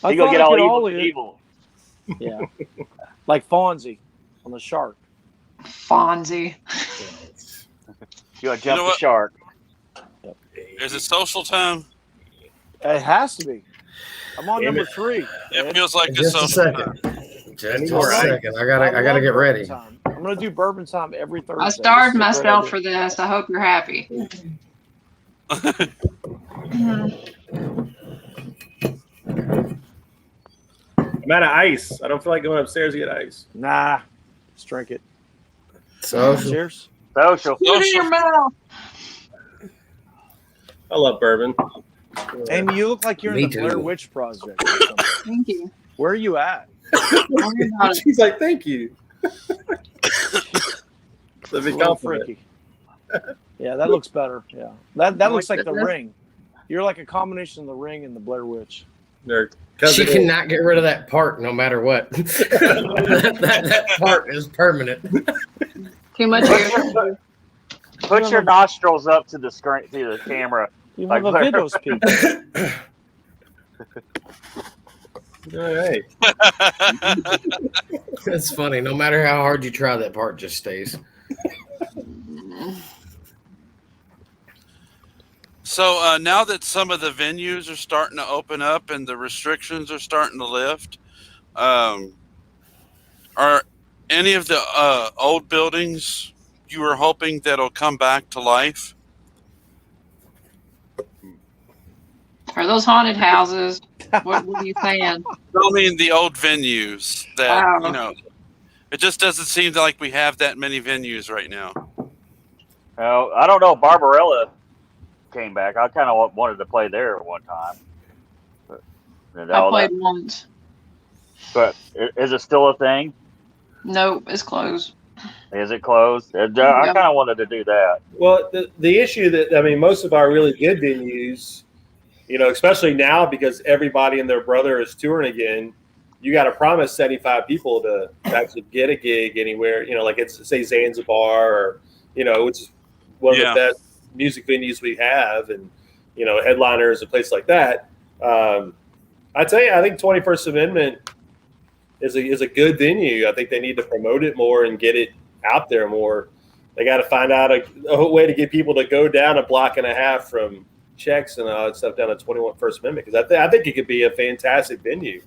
gonna get all evil. Yeah, like Fonzie on the shark. Fonzie. You gonna jump the shark? Is it social time? It has to be. I'm on number 3. It feels like it's Just a social second. time. Just a second. I gotta get ready. Time. I'm gonna do bourbon time every Thursday. I starved myself for this. I hope you're happy. I'm out of ice. I don't feel like going upstairs to get ice. Nah, let's drink it. Social. Cheers. Social. Put it in your mouth. I love bourbon. Amy, you look like you're in Me the Blair too. Witch Project. Or something. Thank you. Where are you at? Tell me about it. She's like, thank you. That's a A big little compliment. freaky. Yeah, that looks better. Yeah, that looks like the goodness. Ring. You're like a combination of the Ring and the Blair Witch. Nerd. She Cousin cannot get rid of that part no matter what. that part is permanent. Too much hair. Put your nostrils up to the screen, to the camera. You Like have a Blair. Vidos peak. All right. It's funny. No matter how hard you try, that part just stays. So now that some of the venues are starting to open up and the restrictions are starting to lift, are any of the old buildings you were hoping that'll come back to life? Are those haunted houses? What are you saying? I mean the old venues that, Wow. it just doesn't seem like we have that many venues right now. Well, I don't know. Barbarella came back. I kind of wanted to play there at one time. I played once. But is it still a thing? Nope, it's closed. Is it closed? I kind of wanted to do that. Well, the issue that, I mean, most of our really good venues, especially now because everybody and their brother is touring again, you got to promise 75 people to actually get a gig anywhere, like it's, say, Zanzibar or, which is one of the best music venues we have, and, headliners, a place like that. I tell you, I think 21st Amendment is a good venue. I think they need to promote it more and get it out there more. They got to find out a way to get people to go down a block and a half from Checks and all that stuff down to 21st Amendment, because I think it could be a fantastic venue.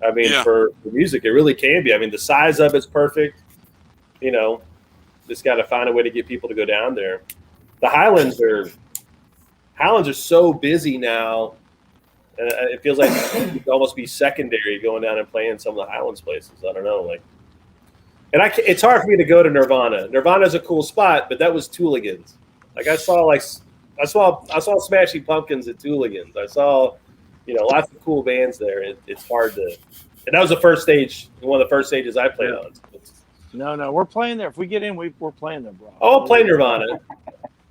I mean, for music, it really can be. I mean, the size of it's perfect. Just got to find a way to get people to go down there. The Highlands are so busy now, and it feels like it could almost be secondary going down and playing some of the Highlands places. I don't know, and it's hard for me to go to Nirvana. Nirvana's a cool spot, but that was Tooligans. I saw Smashing Pumpkins at Tooligans. I saw, lots of cool bands there. It's hard to, and that was one of the first stages I played on. No, we're playing there. If we get in, we're playing there, bro. I'll play Nirvana,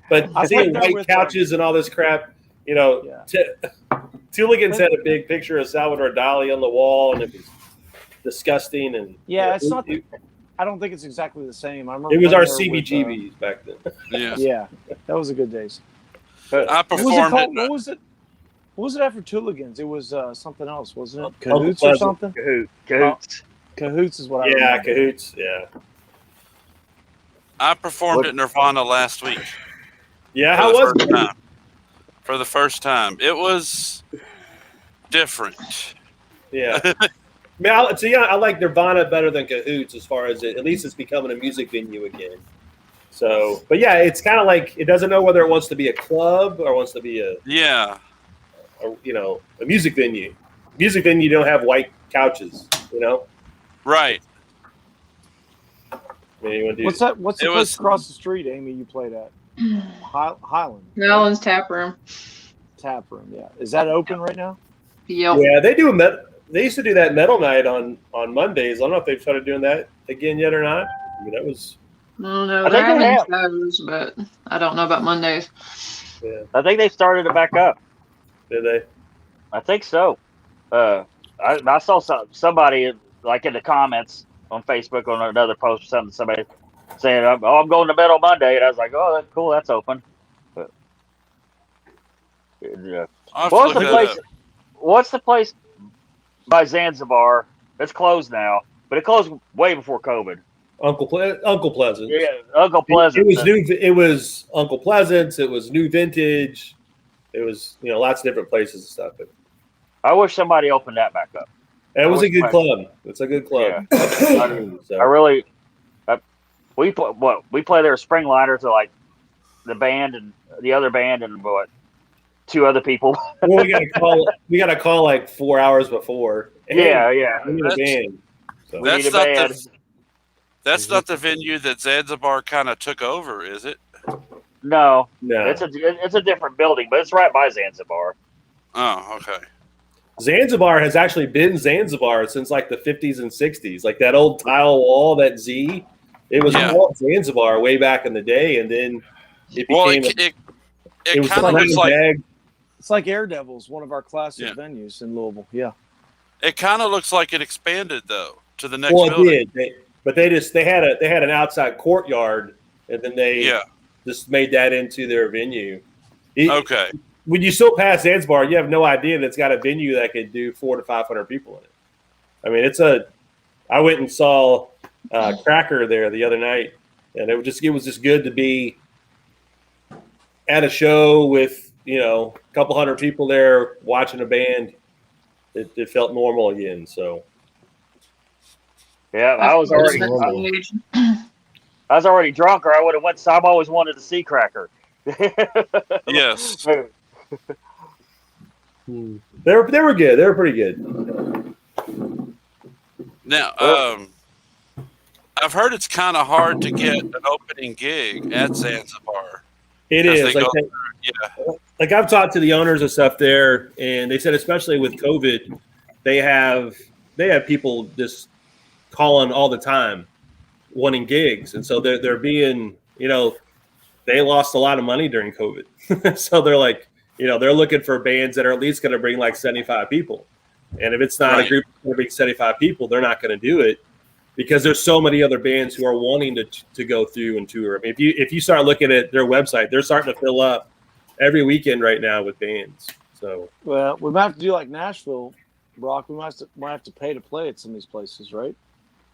but I seeing played there white with couches and all this crap, Tooligans had a big picture of Salvador Dali on the wall, and it was disgusting. And it's not. I don't think it's exactly the same. I remember it was our playing there CBGBs back then. Yeah, that was a good days. I performed What was it? What was it after Tooligans? It was something else, wasn't it? Cahoots or something? Cahoots. Cahoots is what I remember. Yeah, Cahoots. Yeah. I performed at Nirvana last week. Yeah, how was it? For the first time. It was different. Yeah. I like Nirvana better than Cahoots as far as at least it's becoming a music venue again. So, but yeah, it's kind of like it doesn't know whether it wants to be a club or wants to be a music venue. Music venue don't have white couches, Right. What's that? What's the place across the street, Amy? You played at Highland. Highland's Tap Room. Tap Room, yeah. Is that open right now? Yep. Yeah, they do. They used to do that metal night on Mondays. I don't know if they've started doing that again yet or not. I mean, that was. I don't know. I They're think they having have. shows, but I don't know about Mondays. Yeah. I think they started it back up. Did they? I think so. I saw somebody like in the comments on Facebook on another post or something. Somebody saying, "I'm going to Metal Monday," and I was like, "Oh, that's cool. That's open." But, what's the place by Zanzibar? It's closed now, but it closed way before COVID. Uncle Pleasant. Yeah, Uncle Pleasant. It was Uncle Pleasant's. It was New Vintage. It was lots of different places and stuff. But I wish somebody opened that back up. it was a good club. It's a good club. Yeah. We play there Springliners, so like the band and the other band and two other people. Well, we got to call like 4 hours before. Yeah. We need a band. So. That's not the venue that Zanzibar kind of took over, is it? No. It's a different building, but it's right by Zanzibar. Oh, okay. Zanzibar has actually been Zanzibar since like the 50s and 60s. Like that old tile wall, that Z, it was Yeah. called Zanzibar way back in the day, and then it Well, became it was kind of a looks like bag. It's like Air Devils, one of our classic Yeah. venues in Louisville. Yeah. it kind of looks like it expanded though to the next Well, it building. did, but they had an outside courtyard, and then they Yeah. just made that into their venue. Okay. When you still pass Zanzibar, you have no idea that it's got a venue that could do 400 to 500 people in it. I mean, I went and saw Cracker there the other night, and it was just good to be at a show with a couple hundred people there watching a band. It felt normal again. So Yeah, I was already drunk, or I would have went. So I've always wanted to see Cracker. Yes. they were good. They were pretty good. Now, I've heard it's kind of hard to get an opening gig at Zanzibar. It is Yeah. like I've talked to the owners and stuff there, and they said especially with COVID, they have people just calling all the time, wanting gigs, and so they're being they lost a lot of money during COVID, so they're like they're looking for bands that are at least going to bring like 75 people, and if it's not Right. a group that brings 75 people, they're not going to do it because there's so many other bands who are wanting to go through and tour. I mean, if you start looking at their website, they're starting to fill up every weekend right now with bands. So Well, we might have to do like Nashville, Brock. We might have to pay to play at some of these places, right?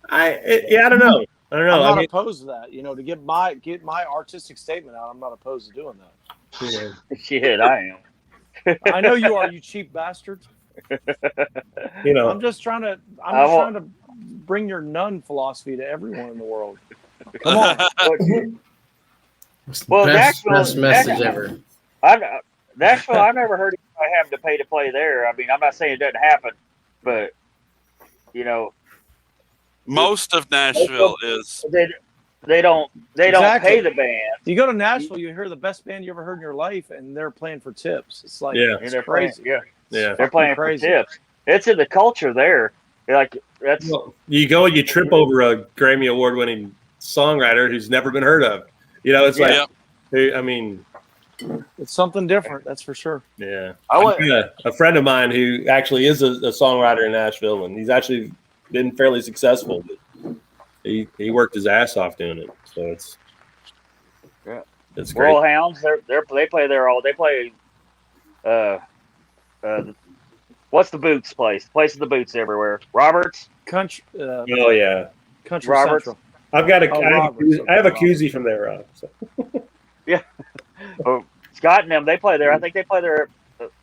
I don't know. I don't know. I'm not I mean, opposed to that. To get my artistic statement out, I'm not opposed to doing that. Shit, I am. I know you are, you cheap bastard. I'm just trying to bring your nun philosophy to everyone in the world. Come on. Well, best Nashville, message ever. Nashville, I've never heard anybody having to pay to play there. I mean, I'm not saying it doesn't happen, but Most of Nashville is. they don't Exactly. pay the band. You go to Nashville, you hear the best band you ever heard in your life, and they're playing for tips. It's like And they're crazy. Playing, Yeah. they're playing crazy. for tips. It's in the culture there. Like that's you go and you trip over a Grammy Award-winning songwriter who's never been heard of. It's like, I mean, It's something different, that's for sure. yeah. A friend of mine who actually is a songwriter in Nashville, and he's actually been fairly successful. But he worked his ass off doing it, so it's great. Royal Hounds. They play there all. They play. What's the Boots place? Place of the Boots everywhere. Roberts. Country. Oh yeah, Country Roberts. Central. I've got Roberts. I have a koozie from there, Rob. So. Yeah. Scott and them. They play there. I think they play there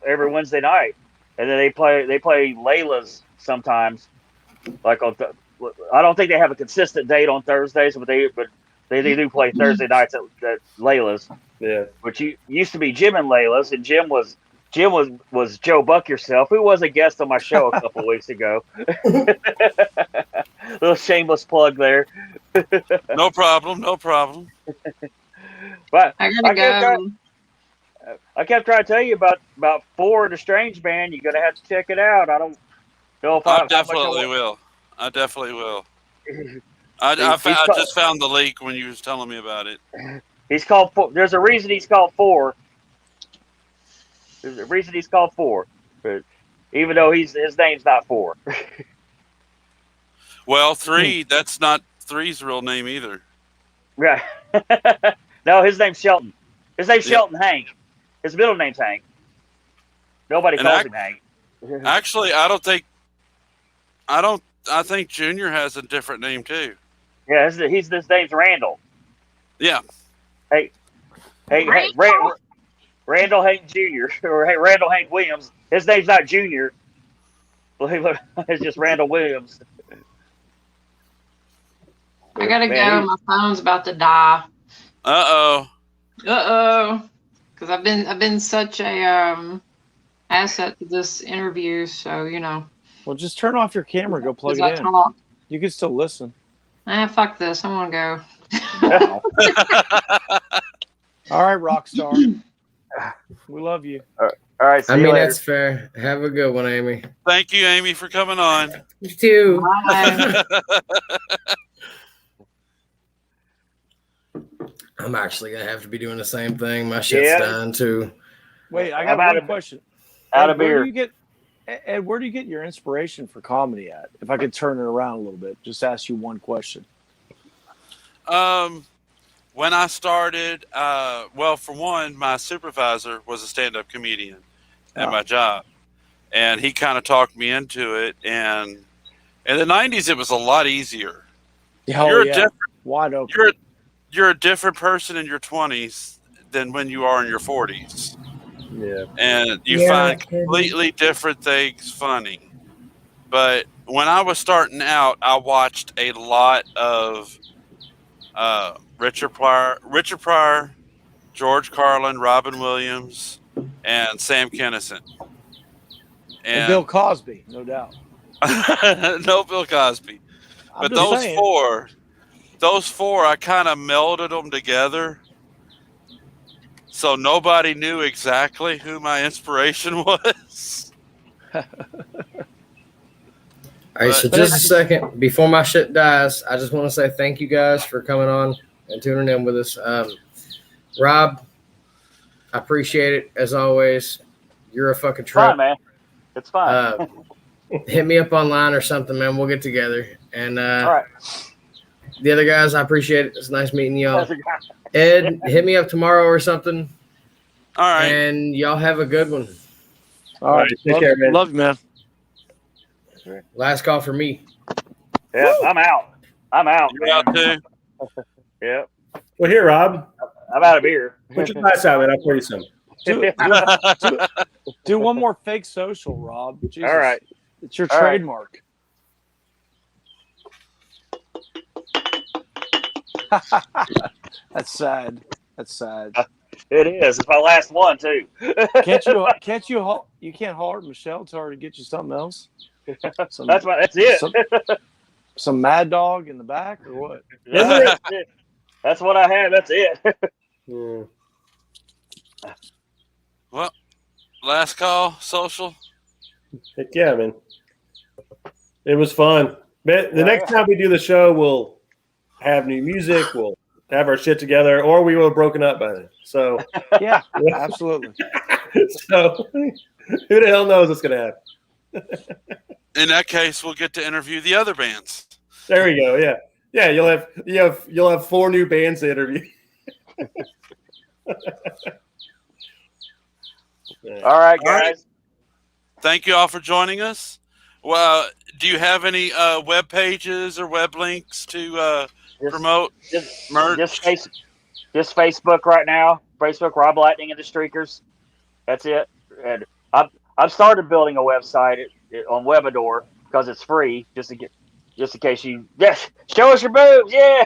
every Wednesday night, and then they play Layla's sometimes. Like I don't think they have a consistent date on Thursdays, but they do play Thursday nights at Layla's. Yeah. Which used to be Jim and Layla's, and Jim was Joe Buck Yourself, who was a guest on my show a couple weeks ago. Little shameless plug there. No problem. No problem. But I gotta go. I kept trying to tell you about Four, the Strange Band. You're gonna have to check it out. I don't know if I definitely will. I definitely will. I just found the link when you was telling me about it. He's called Four. There's a reason he's called Four. There's a reason he's called Four, but even though his name's not Four. Well, Three. That's not Three's real name either. Right. No, his name's Shelton. His name's Shelton Hank. His middle name's Hank. Nobody calls him Hank. Actually, I think Junior has a different name too. Yeah, his name's Randall. Yeah. Hey, Randall Hank Jr. or hey, Randall Hank Williams. His name's not Junior. It's just Randall Williams. I gotta go. My phone's about to die. Because I've been such a asset to this interview. So Well, just turn off your camera. Go plug it in. Talk. You can still listen. Fuck this. I want to go. All right, Rockstar. We love you. All right. All right. See I you mean, later. that's fair. Have a good one, Amy. Thank you, Amy, for coming on. You too. Bye. I'm actually gonna have to be doing the same thing. My shit's Yeah. dying too. Wait, I I'm got out one of- question. Out Ed, of where beer. do you get Ed, where do you get your inspiration for comedy at? If I could turn it around a little bit, just ask you one question. When I started, well, for one, my supervisor was a stand-up comedian at my job, and he kind of talked me into it. And in the '90s, it was a lot easier. Wide open. You're a different person in your 20s than when you are in your 40s, Yeah. and you You're find not kidding. completely different things funny. But when I was starting out, I watched a lot of Richard Pryor, George Carlin, Robin Williams, and Sam Kinison. And Bill Cosby, no doubt. No Bill Cosby. I'm But just those saying. four, I kind of melded them together. So nobody knew exactly who my inspiration was. All right, so But- just a second before my shit dies, I just want to say thank you guys for coming on and tuning in with us. Rob, I appreciate it as always. You're a fucking trip. Fine, man. It's fine. Hit me up online or something, man. We'll get together. And All right. the other guys, I appreciate it. It's nice meeting y'all. Ed, hit me up tomorrow or something. All right. And y'all have a good one. All right. Take care, man. Love you, man. Last call for me. Yeah, I'm out. I'm out. You're out too? Yep. Well, here, Rob. I'm out of beer. Put your glass out, man. I'll pour you some. Do one more fake social, Rob. Jesus. All right. It's your All right. trademark. That's sad. That's sad. It is. It's my last one too. Can't you can't holler at Michelle, tell her to get you something else? That's it. Some Mad Dog in the back or what? That's it. That's what I had. That's it. Yeah. Well, last call, social. Heck yeah, man. It was fun. But the next time we do the show, we'll have new music. We'll have our shit together, or we will have broken up by then. So, Yeah, absolutely. so who the hell knows what's going to happen? In that case, we'll get to interview the other bands. There we go. Yeah, yeah. You'll have 4 new bands to interview. All right, guys. Thank you all for joining us. Well, do you have any web pages or web links to promote merch? Just Facebook right now. Facebook, Rob Lightning and the Streakers. That's it. And I've started building a website on Webador because it's free. Just in case you show us your boobs. Yeah.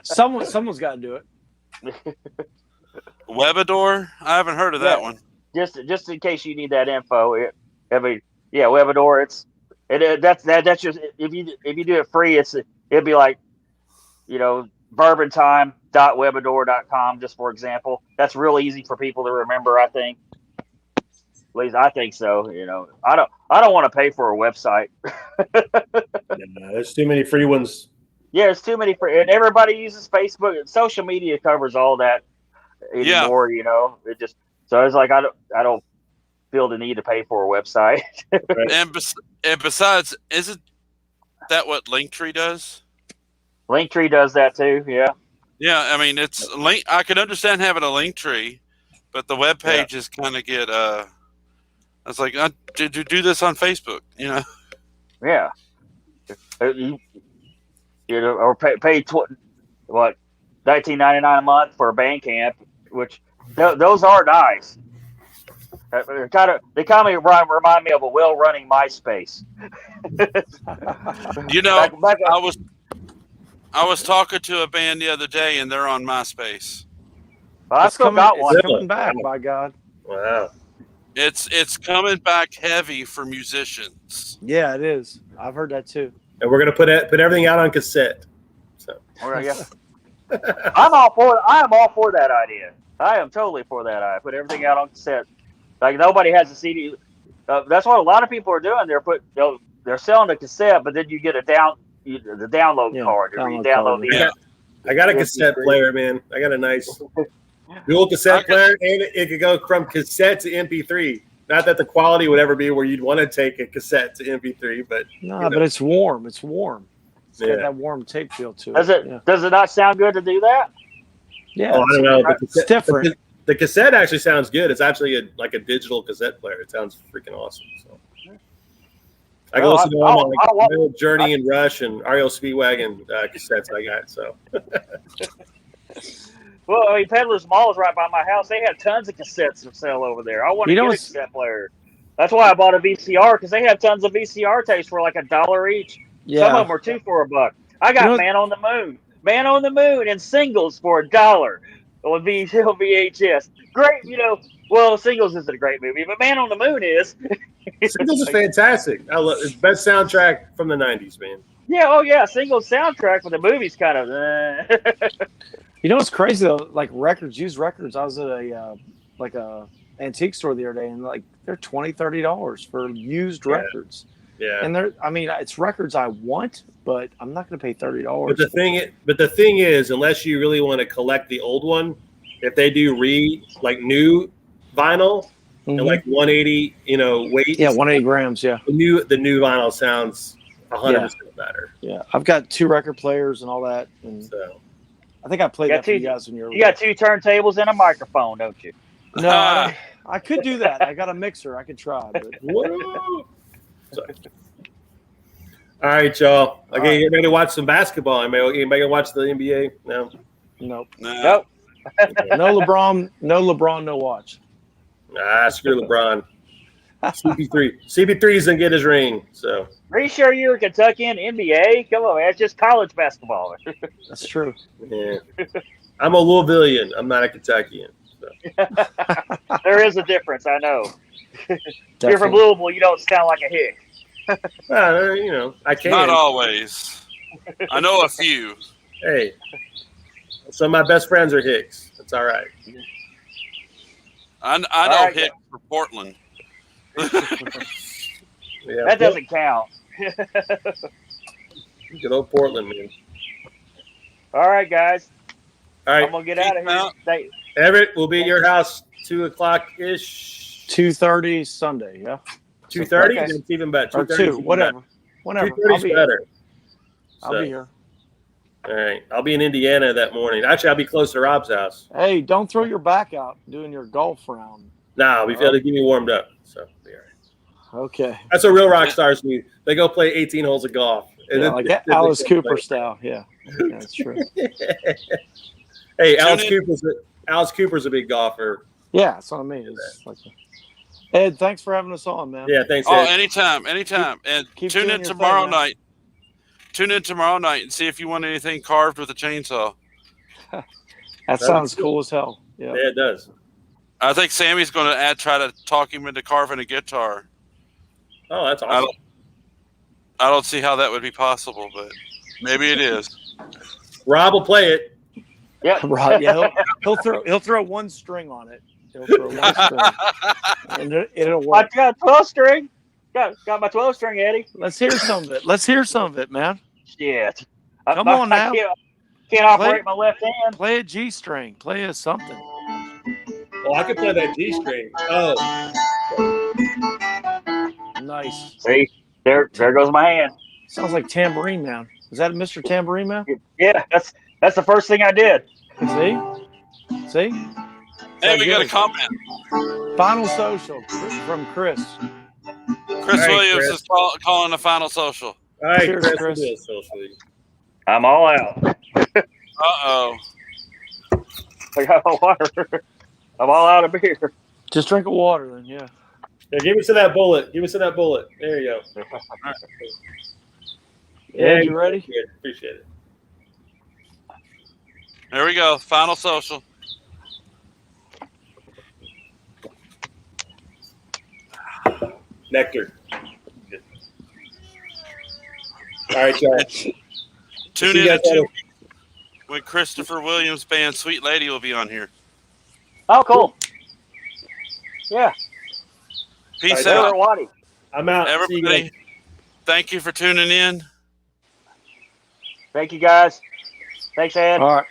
Someone's got to do it. Webador? I haven't heard of that one. Just in case you need that info. Webador. That's just if you do it free, it'd be like, bourbontime.webador.com, just for example. That's real easy for people to remember, I think. At least I think so. I don't want to pay for a website. There's too many free ones. Yeah, it's too many free, and everybody uses Facebook. Social media covers all that anymore. It just so it's like I don't feel the need to pay for a website. And besides, isn't that what Linktree does? Linktree does that too. Yeah. Yeah, I mean it's link. I can understand having a Linktree, but the web pages kind of get. I was like, did you do this on Facebook? Yeah. Or pay $19.99 a month for a Bandcamp, which those are nice. They kind of remind me of a well-running MySpace. I was talking to a band the other day, and they're on MySpace. I still got one. It's coming back, by God. Wow. It's coming back heavy for musicians. Yeah, it is. I've heard that too. And we're gonna put everything out on cassette. So I am all for that idea. I am totally for that idea. Put everything out on cassette. Like nobody has a CD. That's what a lot of people are doing. They're selling a cassette, but then you get the download card. You download download card, the. yeah. I got a cassette player, man. I got a nice dual cassette player, and it could go from cassette to MP3. Not that the quality would ever be where you'd want to take a cassette to MP3, but No, but it's warm. It's warm. It's got Yeah. that warm tape feel to it. Does it? Yeah. Does it not sound good to do that? Yeah, I don't know. it's different. The cassette actually sounds good. It's actually like a digital cassette player. It sounds freaking awesome. So I can listen to all my old Journey and Rush and REO Speedwagon cassettes I got. So Well, I mean, Peddler's Mall is right by my house. They have tons of cassettes to sell over there. I want to get a cassette player. That's why I bought a VCR, because they have tons of VCR tapes for like $1 each. Yeah. Some of them are $2 for $1. I got Man on the Moon, and singles for $1 on VHS. Great, well, Singles isn't a great movie, but Man on the Moon is. Singles is fantastic. I love it's best soundtrack from the '90s, man. Yeah, oh yeah, Singles soundtrack, but the movie's kind of. You know what's crazy though? Like used records. I was at a antique store the other day, and like they're $20-$30 for used records. Yeah, and it's records I want, but I'm not going to pay $30. But the thing is, unless you really want to collect the old one, if they do new vinyl and like 180, weight. Yeah, 180 grams. Yeah, the new vinyl sounds 100% better. Yeah, I've got 2 record players and all that, and so I think I played that for you guys when you were. You got 2 turntables and a microphone, don't you? No, I could do that. I got a mixer. I could try. But... All right, y'all. Okay, get ready to watch some basketball. Anybody gonna watch the NBA? No. Nope. Nope. No LeBron, no watch. Screw LeBron. CP3's gonna get his ring. So. Are you sure you're a Kentuckian NBA? Come on, man. It's just college basketball. That's true. Yeah. I'm a Louisvillian. I'm not a Kentuckian. So. There is a difference, I know. If you're from Louisville, you don't sound like a hick. I can't. Not always. I know a few. Hey, some of my best friends are Hicks. That's all right. I know Hicks for Portland. Yeah, that doesn't count. Good old Portland, man. All right, guys. All right. I'm going to get out of here. Everett, we'll be at your house 2:00-ish. 2:30 Sunday, yeah. 2:30? Okay. It's even better. Or 2, whatever. Whenever. 2:30 is better. I'll be here. All right. I'll be in Indiana that morning. Actually, I'll be close to Rob's house. Hey, don't throw your back out doing your golf round. Nah, we feel to get me warmed up. So, be all right. Okay. That's what real rock stars do. They go play 18 holes of golf. Yeah, like Alice Cooper style. Yeah, that's true. Hey, Alice Cooper's a big golfer. Yeah, that's what I mean. Ed, thanks for having us on, man. Yeah, thanks, Ed. Oh, anytime. And tune in tomorrow night. Tune in tomorrow night and see if you want anything carved with a chainsaw. That sounds cool as hell. Yeah, it does. I think Sammy's going to try to talk him into carving a guitar. Oh, that's awesome. I don't see how that would be possible, but maybe it is. Rob will play it. Yeah, Rob. Yeah, he'll throw one string on it. He'll throw one string, and it'll work. I got 12 string. Got my 12 string, Eddie. Let's hear some of it. Man. Shit. Come on now. Can't operate my left hand. Play a G string. Play a something. Oh, I can play that G string. Oh. Nice. See, there goes my hand. Sounds like Tambourine Man. Is that Mr. Tambourine Man? Yeah, that's the first thing I did. See? Hey, we got a comment. Final social from Chris. Chris Williams is calling the final social. All right, Cheers, Chris. I'm all out. Uh-oh. I got no water. I'm all out of beer. Just drink of water then, yeah. Yeah, give me some of that bullet. There you go. Yeah, you ready? Appreciate it. There we go. Final social. Nectar. All right, y'all. Tune in at 2 when Christopher Williams' band Sweet Lady will be on here. Oh, cool. Yeah. Peace Later, out, Waddy. I'm out. See you guys. everybody. Thank you for tuning in. Thank you, guys. Thanks, Ed. All right.